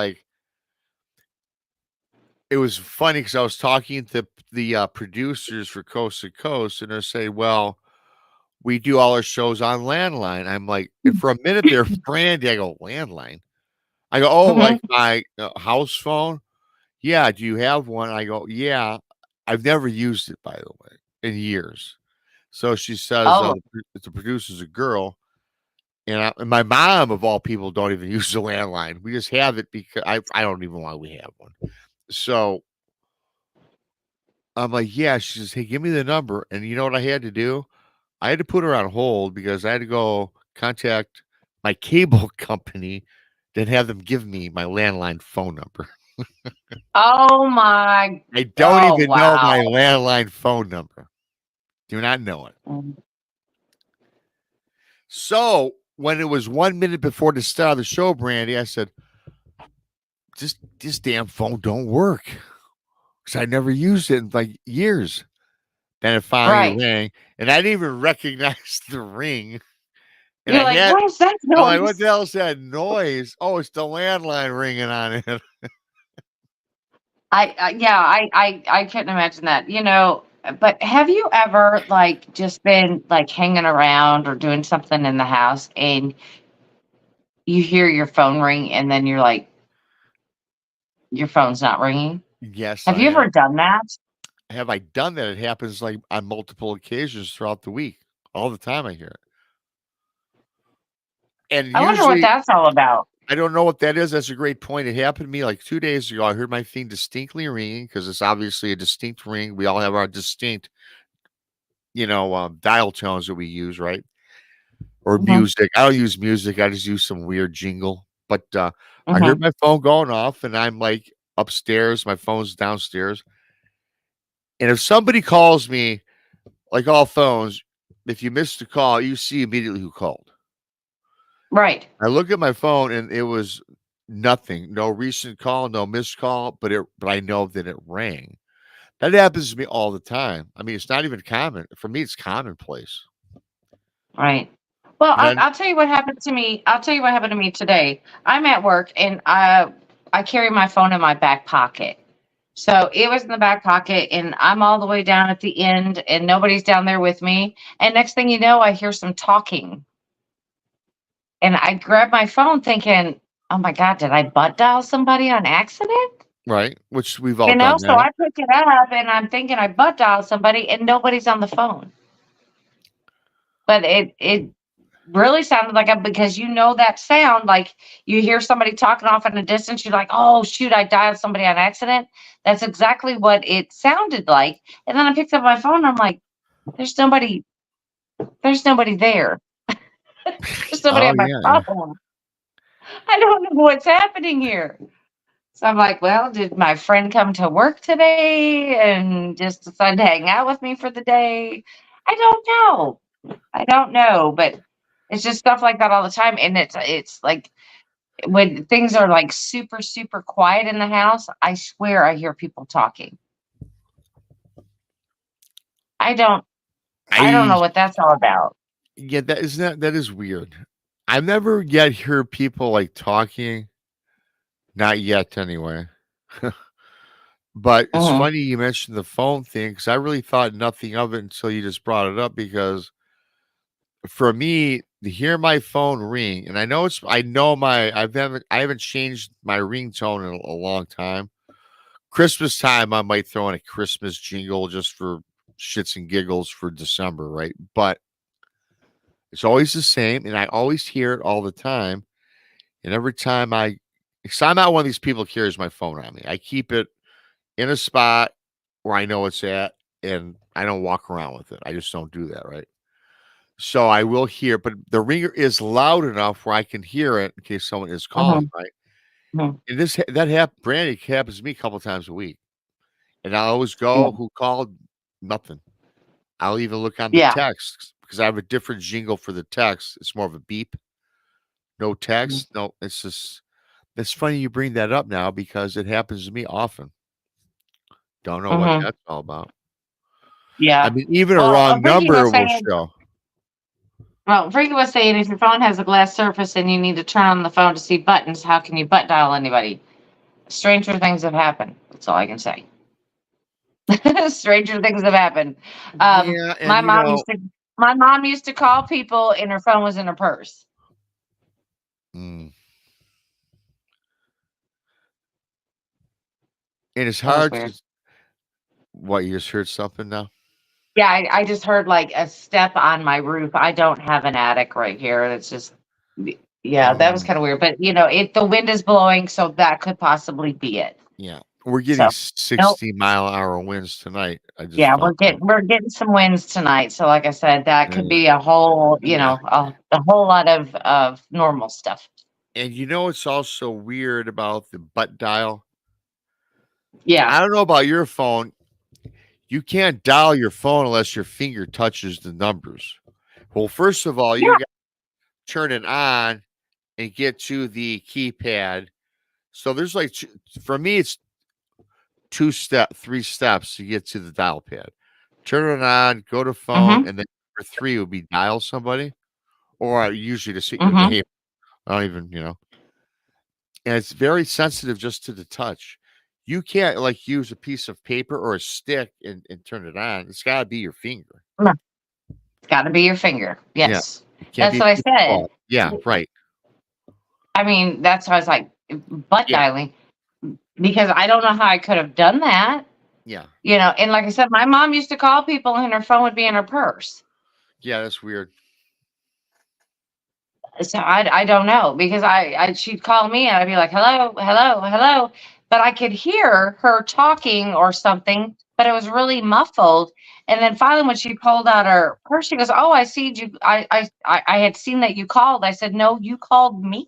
Speaker 3: it was funny because I was talking to the producers for Coast to Coast, and they're saying, "Well, we do all our shows on landline." I'm like, and for a minute there, Brandy, I go, landline. I go, oh, like my house phone. Yeah. Do you have one? I go, yeah. I've never used it, by the way, in years. So she says, the producer's a girl. And my mom, of all people, don't even use the landline. We just have it because I don't even know why we have one. So I'm like, yeah. She says, hey, give me the number. And you know what I had to do? I had to put her on hold because I had to go contact my cable company, then have them give me my landline phone number.
Speaker 2: Oh my!
Speaker 3: I don't even know my landline phone number. Do not know it. So when it was 1 minute before the start of the show, Brandy, I said, this damn phone don't work. Because I never used it in like years. Then it finally rang, and I didn't even recognize the ring. And
Speaker 2: You're like, what is that noise?
Speaker 3: I'm like, what the hell is that noise? Oh, it's the landline ringing on it.
Speaker 2: I couldn't imagine that. But have you ever just been hanging around or doing something in the house and you hear your phone ring and then you're like, your phone's not ringing?
Speaker 3: Yes.
Speaker 2: Have you ever done that?
Speaker 3: Have I done that? It happens on multiple occasions throughout the week. All the time I hear it. And
Speaker 2: I wonder what that's all about.
Speaker 3: I don't know what that is. That's a great point. It happened to me like 2 days ago. I heard my thing distinctly ringing because it's obviously a distinct ring. We all have our distinct, dial tones that we use, right? Or music. I don't use music. I just use some weird jingle. But I heard my phone going off, and I'm like upstairs. My phone's downstairs. And if somebody calls me, like all phones, if you missed a call, you see immediately who called.
Speaker 2: Right.
Speaker 3: I look at my phone and it was nothing. No recent call, no missed call, but I know that it rang. That happens to me all the time. I mean, it's not even common. For me, it's commonplace.
Speaker 2: Right. Well, I'll tell you what happened to me. I'll tell you what happened to me today. I'm at work and I carry my phone in my back pocket. So it was in the back pocket and I'm all the way down at the end and nobody's down there with me. And next thing you know, I hear some talking. And I grabbed my phone thinking, oh my God, did I butt dial somebody on accident?
Speaker 3: Right. Which we've all done.
Speaker 2: So I pick it up and I'm thinking I butt dialed somebody and nobody's on the phone. But really sounded like because you know that sound, like you hear somebody talking off in the distance, you're like, oh shoot, I dialed somebody on accident. That's exactly what it sounded like. And then I picked up my phone and I'm like, there's nobody there. There's nobody
Speaker 3: Oh
Speaker 2: on my
Speaker 3: yeah.
Speaker 2: phone. I don't know what's happening here. So I'm like, well, did my friend come to work today and just decide to hang out with me for the day? I don't know. I don't know, but it's just stuff like that all the time. And it's like when things are like super, super quiet in the house, I swear I hear people talking. I don't I don't
Speaker 3: I
Speaker 2: know what that's all about.
Speaker 3: yeah, that is weird. I've never yet heard people like talking. Not yet, anyway. But it's
Speaker 2: Hmm.
Speaker 3: funny you mentioned the phone thing because I really thought nothing of it until you just brought it up. Because for me, to hear my phone ring, and I haven't changed my ringtone in a long time. Christmas time, I might throw in a Christmas jingle just for shits and giggles for December, right? But it's always the same, and I always hear it all the time. And every time because I'm not one of these people who carries my phone on me. I keep it in a spot where I know it's at, and I don't walk around with it. I just don't do that, right? So I will hear, but the ringer is loud enough where I can hear it in case someone is calling,
Speaker 2: Hmm.
Speaker 3: right?
Speaker 2: Hmm.
Speaker 3: And that Brandy happens to me a couple times a week, and I always
Speaker 2: Yeah.
Speaker 3: go, "Who called?" Nothing. I'll even look on the
Speaker 2: Yeah.
Speaker 3: text because I have a different jingle for the text. It's more of a beep, no text. No, it's just. It's funny you bring that up now because it happens to me often. Don't know what
Speaker 2: Hmm.
Speaker 3: that's all about. I
Speaker 2: Yeah.
Speaker 3: mean, even a
Speaker 2: Well,
Speaker 3: wrong
Speaker 2: Freaky
Speaker 3: number
Speaker 2: was
Speaker 3: will
Speaker 2: saying,
Speaker 3: show.
Speaker 2: Freaky was saying, if your phone has a glass surface and you need to turn on the phone to see buttons, how can you butt dial anybody? Stranger things have happened. That's all I can say. Stranger things have happened.
Speaker 3: Yeah, and
Speaker 2: My mom used to call people and her phone was in her purse.
Speaker 3: mm, and it's
Speaker 2: That was
Speaker 3: hard
Speaker 2: weird.
Speaker 3: to what you just heard something now.
Speaker 2: Yeah, I just heard like a step on my roof. I don't have an attic right here. It's just, yeah, that was
Speaker 3: Um,
Speaker 2: kind of weird. But the wind is blowing, so that could possibly be it.
Speaker 3: yeah, we're getting
Speaker 2: So nope.
Speaker 3: 60-mile-an-hour winds tonight. I just
Speaker 2: Yeah,
Speaker 3: found out.
Speaker 2: we're getting some wins tonight. So like I said, that could
Speaker 3: Yeah,
Speaker 2: be a whole,
Speaker 3: yeah.
Speaker 2: a whole lot of normal stuff.
Speaker 3: And it's also weird about the butt dial.
Speaker 2: Yeah.
Speaker 3: I don't know about your phone. You can't dial your phone unless your finger touches the numbers. Well, first of all, you
Speaker 2: Yeah.
Speaker 3: got to turn it on and get to the keypad. So there's like, for me, it's 3 steps to get to the dial pad. Turn it on, go to phone,
Speaker 2: Mm-hmm.
Speaker 3: and then number 3 would be dial somebody, or I usually just sit
Speaker 2: Mm-hmm.
Speaker 3: hey, I don't even, and it's very sensitive just to the touch. You can't like use a piece of paper or a stick and turn it on. It's got to be your finger.
Speaker 2: It's got to be your finger.
Speaker 3: Yeah,
Speaker 2: Yes,
Speaker 3: it can't
Speaker 2: that's
Speaker 3: be a
Speaker 2: what I
Speaker 3: piece of
Speaker 2: said.
Speaker 3: ball. Yeah, right.
Speaker 2: I mean, that's why I was like butt
Speaker 3: Yeah,
Speaker 2: dialing because I don't know how I could have done that.
Speaker 3: yeah,
Speaker 2: And like I said, my mom used to call people and her phone would be in her purse.
Speaker 3: yeah. That's weird.
Speaker 2: So I don't know because she'd call me and I'd be like, hello, hello, hello. But I could hear her talking or something, but it was really muffled. And then finally, when she pulled out her purse, she goes, "Oh, I see you. I had seen that you called." I said, "No, you called me.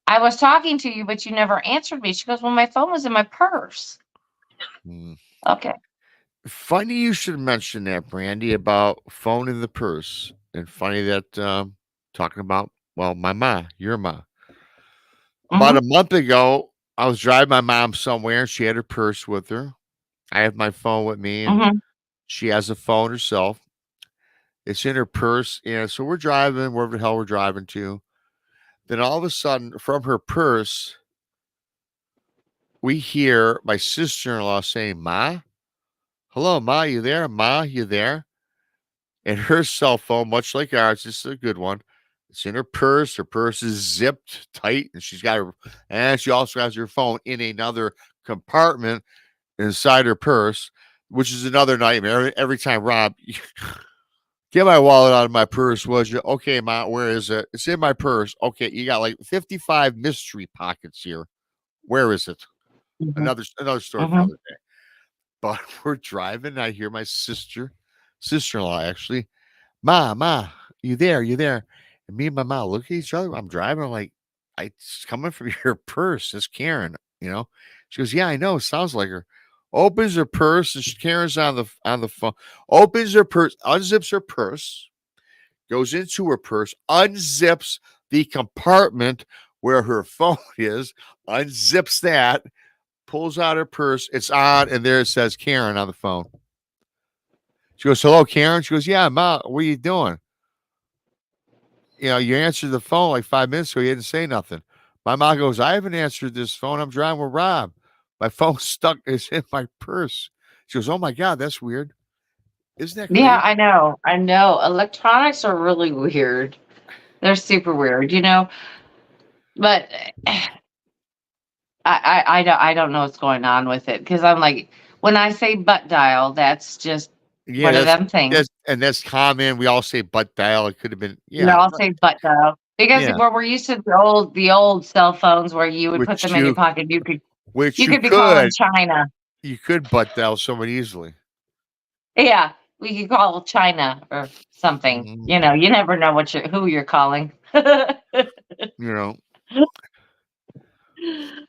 Speaker 2: I was talking to you, but you never answered me." She goes, "Well, my phone was in my purse."
Speaker 3: Mm.
Speaker 2: Okay.
Speaker 3: Funny you should mention that, Brandy, about phone in the purse, and funny that talking about my ma, your ma. About
Speaker 2: Mm-hmm.
Speaker 3: a month ago, I was driving my mom somewhere. She had her purse with her. I have my phone with me, and
Speaker 2: Mm-hmm.
Speaker 3: she has a phone herself. It's in her purse, and so we're driving wherever the hell we're driving to. Then all of a sudden, from her purse, we hear my sister-in-law saying, "Ma, hello, Ma, you there? Ma, you there?" And her cell phone, much like ours, this is a good one. It's in her purse. Her purse is zipped tight, and she also has her phone in another compartment inside her purse, which is another nightmare. Every time, Rob, Get my wallet out of my purse, would you? Okay, Ma, where is it? It's in my purse. Okay, you got like 55 mystery pockets here. Where is it?
Speaker 2: Mhm.
Speaker 3: Another story for
Speaker 2: Mhm.
Speaker 3: another day. But we're driving. And I hear my sister-in-law actually, Ma, you there? You there? And me and my mom look at each other. I'm driving. I'm like, it's coming from your purse. It's Karen. You know. She goes, yeah, I know. Sounds like her. Opens her purse and Karen's on the phone. Opens her purse, unzips her purse, goes into her purse, unzips the compartment where her phone is, unzips that, pulls out her purse. It's on, and there it says Karen on the phone. She goes, hello, Karen. She goes, yeah, Ma, what are you doing? You answered the phone like 5 minutes ago. You didn't say nothing. My mom goes, I haven't answered this phone. I'm driving with Rob. My phone's stuck. It's in my purse. She goes, oh my God, that's weird. Isn't that
Speaker 2: Yeah,
Speaker 3: crazy?
Speaker 2: I know. I know. Electronics are really weird. They're super weird, but I don't know what's going on with it because I'm like, when I say butt dial, that's just
Speaker 3: Yeah,
Speaker 2: one of them things.
Speaker 3: that's common. We all say butt dial. It could have been,
Speaker 2: I'll say butt dial because
Speaker 3: yeah.
Speaker 2: where we're used to the old cell phones where you would put
Speaker 3: Which
Speaker 2: them in your
Speaker 3: you
Speaker 2: pocket,
Speaker 3: which
Speaker 2: you
Speaker 3: you
Speaker 2: could be calling
Speaker 3: could
Speaker 2: China.
Speaker 3: you could butt dial someone easily.
Speaker 2: Yeah, we could call China or something.
Speaker 3: Mhm.
Speaker 2: You never know who you're calling.
Speaker 3: You know,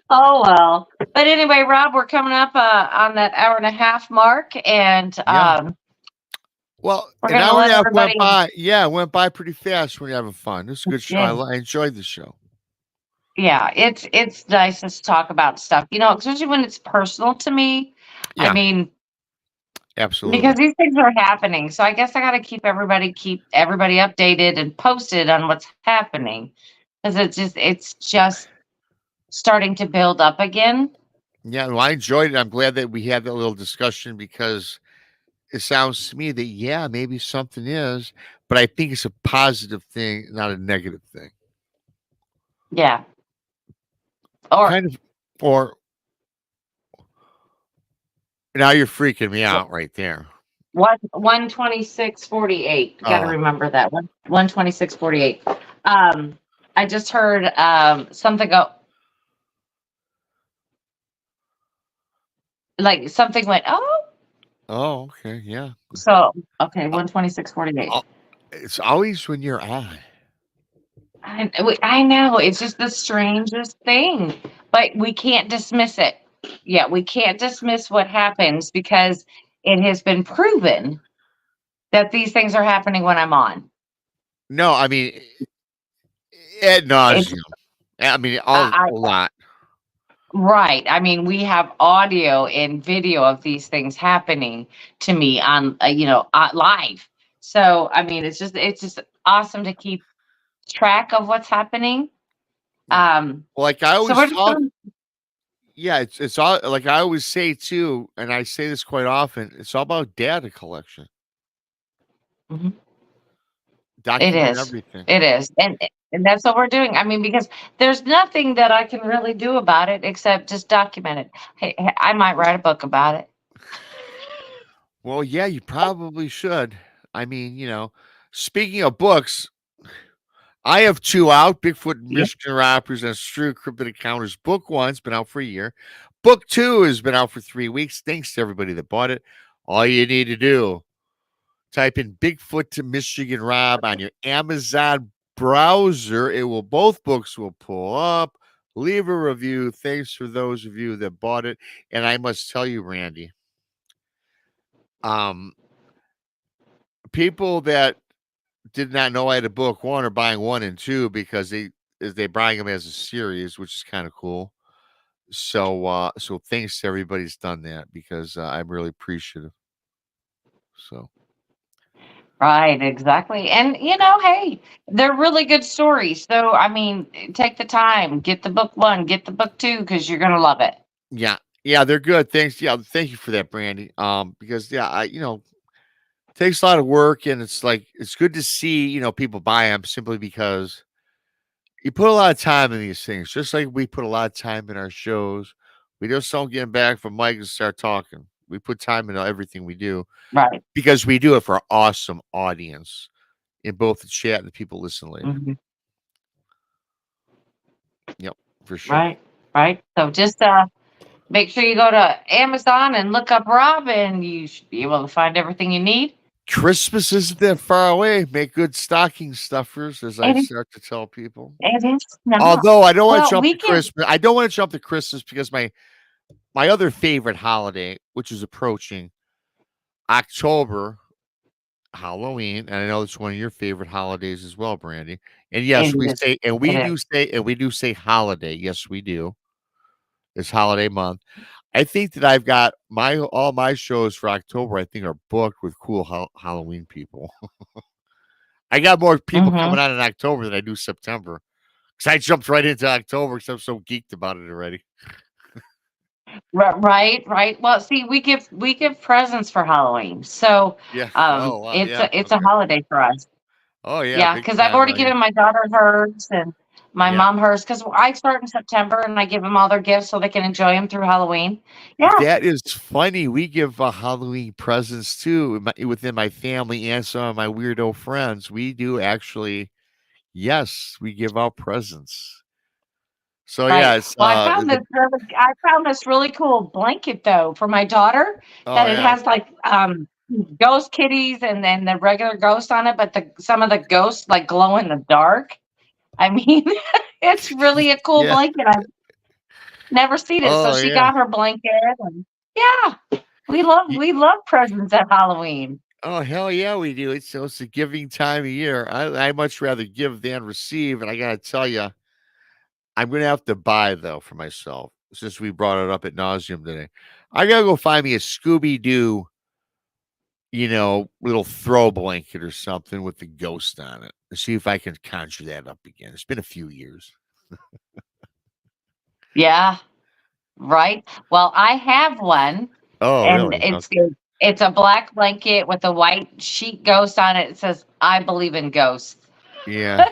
Speaker 2: Oh well. But anyway, Rob, we're coming up on that hour and a half mark, and
Speaker 3: yeah. Well,
Speaker 2: we're
Speaker 3: an
Speaker 2: gonna
Speaker 3: hour and
Speaker 2: let
Speaker 3: a half went
Speaker 2: everybody.
Speaker 3: by. Yeah, it went by pretty fast when you're having fun. It's a good show.
Speaker 2: Yeah,
Speaker 3: I enjoyed the show.
Speaker 2: yeah. It's nice to talk about stuff, especially when it's personal to me. I
Speaker 3: Yeah,
Speaker 2: mean,
Speaker 3: absolutely.
Speaker 2: because these things are happening, so I guess I got to keep everybody updated and posted on what's happening because it's just starting to build up again.
Speaker 3: Yeah, well, I enjoyed it. I'm glad that we had that little discussion because it sounds to me that yeah, maybe something is, but I think it's a positive thing, not a negative thing.
Speaker 2: Yeah. Or
Speaker 3: Kind of, or now you're freaking me out right there.
Speaker 2: 126.48. Got to
Speaker 3: Oh,
Speaker 2: remember that 126.48. I just heard something go like something went. Oh,
Speaker 3: oh, okay, yeah.
Speaker 2: so okay, 126.48.
Speaker 3: Oh, it's always when you're on.
Speaker 2: I know it's just the strangest thing, but we can't dismiss it. Yeah, we can't dismiss what happens because it has been proven that these things are happening when I'm on.
Speaker 3: No, I mean ad
Speaker 2: It's
Speaker 3: nauseum. I mean, a lot.
Speaker 2: Right. I mean, we have audio and video of these things happening to me on, live. So, I mean, it's just awesome to keep track of what's happening.
Speaker 3: Yeah.
Speaker 2: Um,
Speaker 3: Like I
Speaker 2: so
Speaker 3: always
Speaker 2: we're just
Speaker 3: talk.
Speaker 2: gonna,
Speaker 3: Yeah, it's all like I always say too, and I say this quite often. It's all about data collection,
Speaker 2: Mhm. It
Speaker 3: document
Speaker 2: is,
Speaker 3: everything.
Speaker 2: it is, and that's what we're doing. I mean, because there's nothing that I can really do about it except just document it. Hey, I might write a book about it.
Speaker 3: Well, yeah, you probably should. I mean, speaking of books, I have two out. Bigfoot and
Speaker 2: Yeah.
Speaker 3: Michigan Rappers and True Cryptid Encounters. Book one's been out for a year. Book two has been out for 3 weeks. Thanks to everybody that bought it. All you need to do, type in Bigfoot to Michigan Rob on your Amazon browser. Both books will pull up. Leave a review. Thanks for those of you that bought it. And I must tell you, Randy, um, people that did not know I had a book one are buying one and two because they buying them as a series, which is kind of cool. So thanks to everybody's done that because I'm really appreciative. So
Speaker 2: Right, exactly. And hey, they're really good stories. So I mean, take the time, get the book one, get the book two, because you're gonna love it.
Speaker 3: yeah, yeah, they're good. Thanks. Yeah, thank you for that, Brandy. Because yeah, takes a lot of work and it's like it's good to see, people buy them simply because you put a lot of time in these things, just like we put a lot of time in our shows. We just don't get back from Mike and start talking. We put time into everything we do
Speaker 2: Right.
Speaker 3: because we do it for an awesome audience in both the chat and the people listening later.
Speaker 2: Mhm.
Speaker 3: Yep, for sure.
Speaker 2: Right. So just make sure you go to Amazon and look up Rob, and you should be able to find everything you need.
Speaker 3: Christmas isn't that far away. Make good stocking stuffers, as I
Speaker 2: It is,
Speaker 3: start to tell people.
Speaker 2: it is not.
Speaker 3: Although I don't want to
Speaker 2: Well,
Speaker 3: jump
Speaker 2: we
Speaker 3: to
Speaker 2: can.
Speaker 3: Christmas. I don't want to jump to Christmas because my other favorite holiday, which is approaching, October, Halloween, and I know it's one of your favorite holidays as well, Brandy. And yes,
Speaker 2: It
Speaker 3: we
Speaker 2: is.
Speaker 3: say, and
Speaker 2: It
Speaker 3: we do say holiday. Yes, we do. It's holiday month. I think that I've got all my shows for October. I think are booked with cool Halloween people. I got more people
Speaker 2: Mm-hmm.
Speaker 3: coming out in October than I do September because I jumped right into October because I'm so geeked about it already.
Speaker 2: Right. Well, see, we give presents for Halloween, so
Speaker 3: Yeah. Oh, wow. Yeah.
Speaker 2: it's a
Speaker 3: Okay.
Speaker 2: holiday for us.
Speaker 3: Oh, yeah.
Speaker 2: Yeah,
Speaker 3: Big
Speaker 2: because I've
Speaker 3: time.
Speaker 2: already given my daughter hers and my
Speaker 3: Yeah.
Speaker 2: mom hers. Because I start in September and I give them all their gifts so they can enjoy them through Halloween. Yeah,
Speaker 3: That is funny. We give Halloween presents too within my family and some of my weirdo friends. We do actually. Yes, we give out presents. So yeah,
Speaker 2: right.
Speaker 3: it's
Speaker 2: Well, I found this really cool blanket though for my daughter
Speaker 3: oh
Speaker 2: that it
Speaker 3: yeah,
Speaker 2: has like ghost kitties and then the regular ghost on it, but some of the ghosts like glow in the dark. I mean, it's really a cool
Speaker 3: yeah.
Speaker 2: blanket. I've never seen it. So
Speaker 3: Oh
Speaker 2: she
Speaker 3: yeah.
Speaker 2: got her blanket and yeah, we love presents at Halloween.
Speaker 3: Oh hell yeah, we do. It's a giving time of year. I much rather give than receive, and I gotta tell you, I'm gonna have to buy though for myself since we brought it up at nauseum today. I gotta go find me a Scooby Doo, little throw blanket or something with the ghost on it. To see if I can conjure that up again. It's been a few years.
Speaker 2: Yeah, right. Well, I have one,
Speaker 3: Oh
Speaker 2: and
Speaker 3: really?
Speaker 2: it's a black blanket with a white sheet ghost on it. It says, "I believe in ghosts."
Speaker 3: Yeah.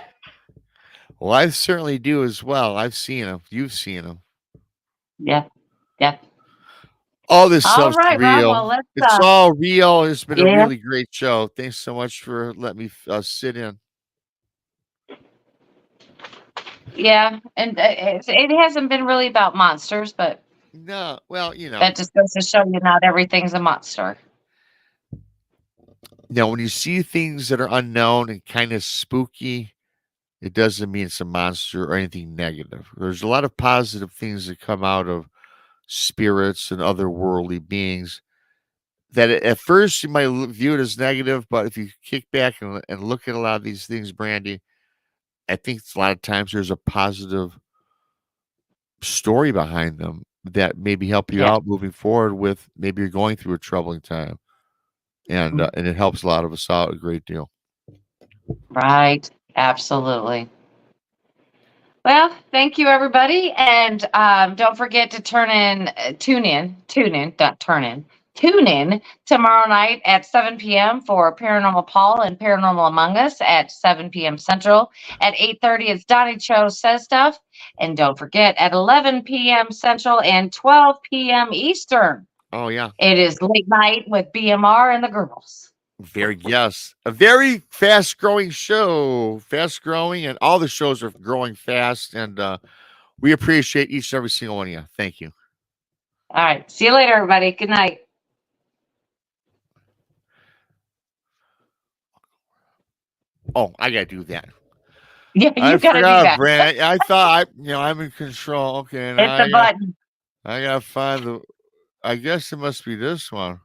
Speaker 3: Well, I certainly do as well. I've seen them. You've seen them.
Speaker 2: Yeah, yeah.
Speaker 3: All this
Speaker 2: All
Speaker 3: stuff's
Speaker 2: right, Rob.
Speaker 3: real.
Speaker 2: Well, let's
Speaker 3: It's all real. It's been a
Speaker 2: yeah,
Speaker 3: really great show. Thanks so much for letting me sit in.
Speaker 2: yeah, and it hasn't been really about monsters, but
Speaker 3: No, well,
Speaker 2: that just goes to show you not everything's a monster.
Speaker 3: when you see things that are unknown and kind of spooky, it doesn't mean it's a monster or anything negative. There's a lot of positive things that come out of spirits and otherworldly beings that at first you might view it as negative, but if you kick back and look at a lot of these things, Brandy, I think a lot of times there's a positive story behind them that maybe help you
Speaker 2: Yeah,
Speaker 3: out moving forward with maybe you're going through a troubling time, and it helps a lot of us out a great deal.
Speaker 2: right. Absolutely. Well, thank you, everybody, and don't forget to tune in tomorrow night at 7 p.m. for Paranormal Paul and Paranormal Among Us at 7 p.m. Central. At 8:30, it's Donny Cho Says Stuff, and don't forget at 11 p.m. Central and 12 p.m. Eastern,
Speaker 3: Oh yeah,
Speaker 2: it is Late Night with BMR and the Girls.
Speaker 3: a very fast growing show, fast growing, and all the shows are growing fast, and we appreciate each and every single one of you. Thank you.
Speaker 2: All right, see you later, everybody. Good night.
Speaker 3: Oh, I gotta do that.
Speaker 2: Yeah,
Speaker 3: I
Speaker 2: you got to do
Speaker 3: forgot,
Speaker 2: that.
Speaker 3: Brent. I thought I'm in control. Okay,
Speaker 2: Hit
Speaker 3: now
Speaker 2: the button.
Speaker 3: I gotta find the. I guess it must be this one.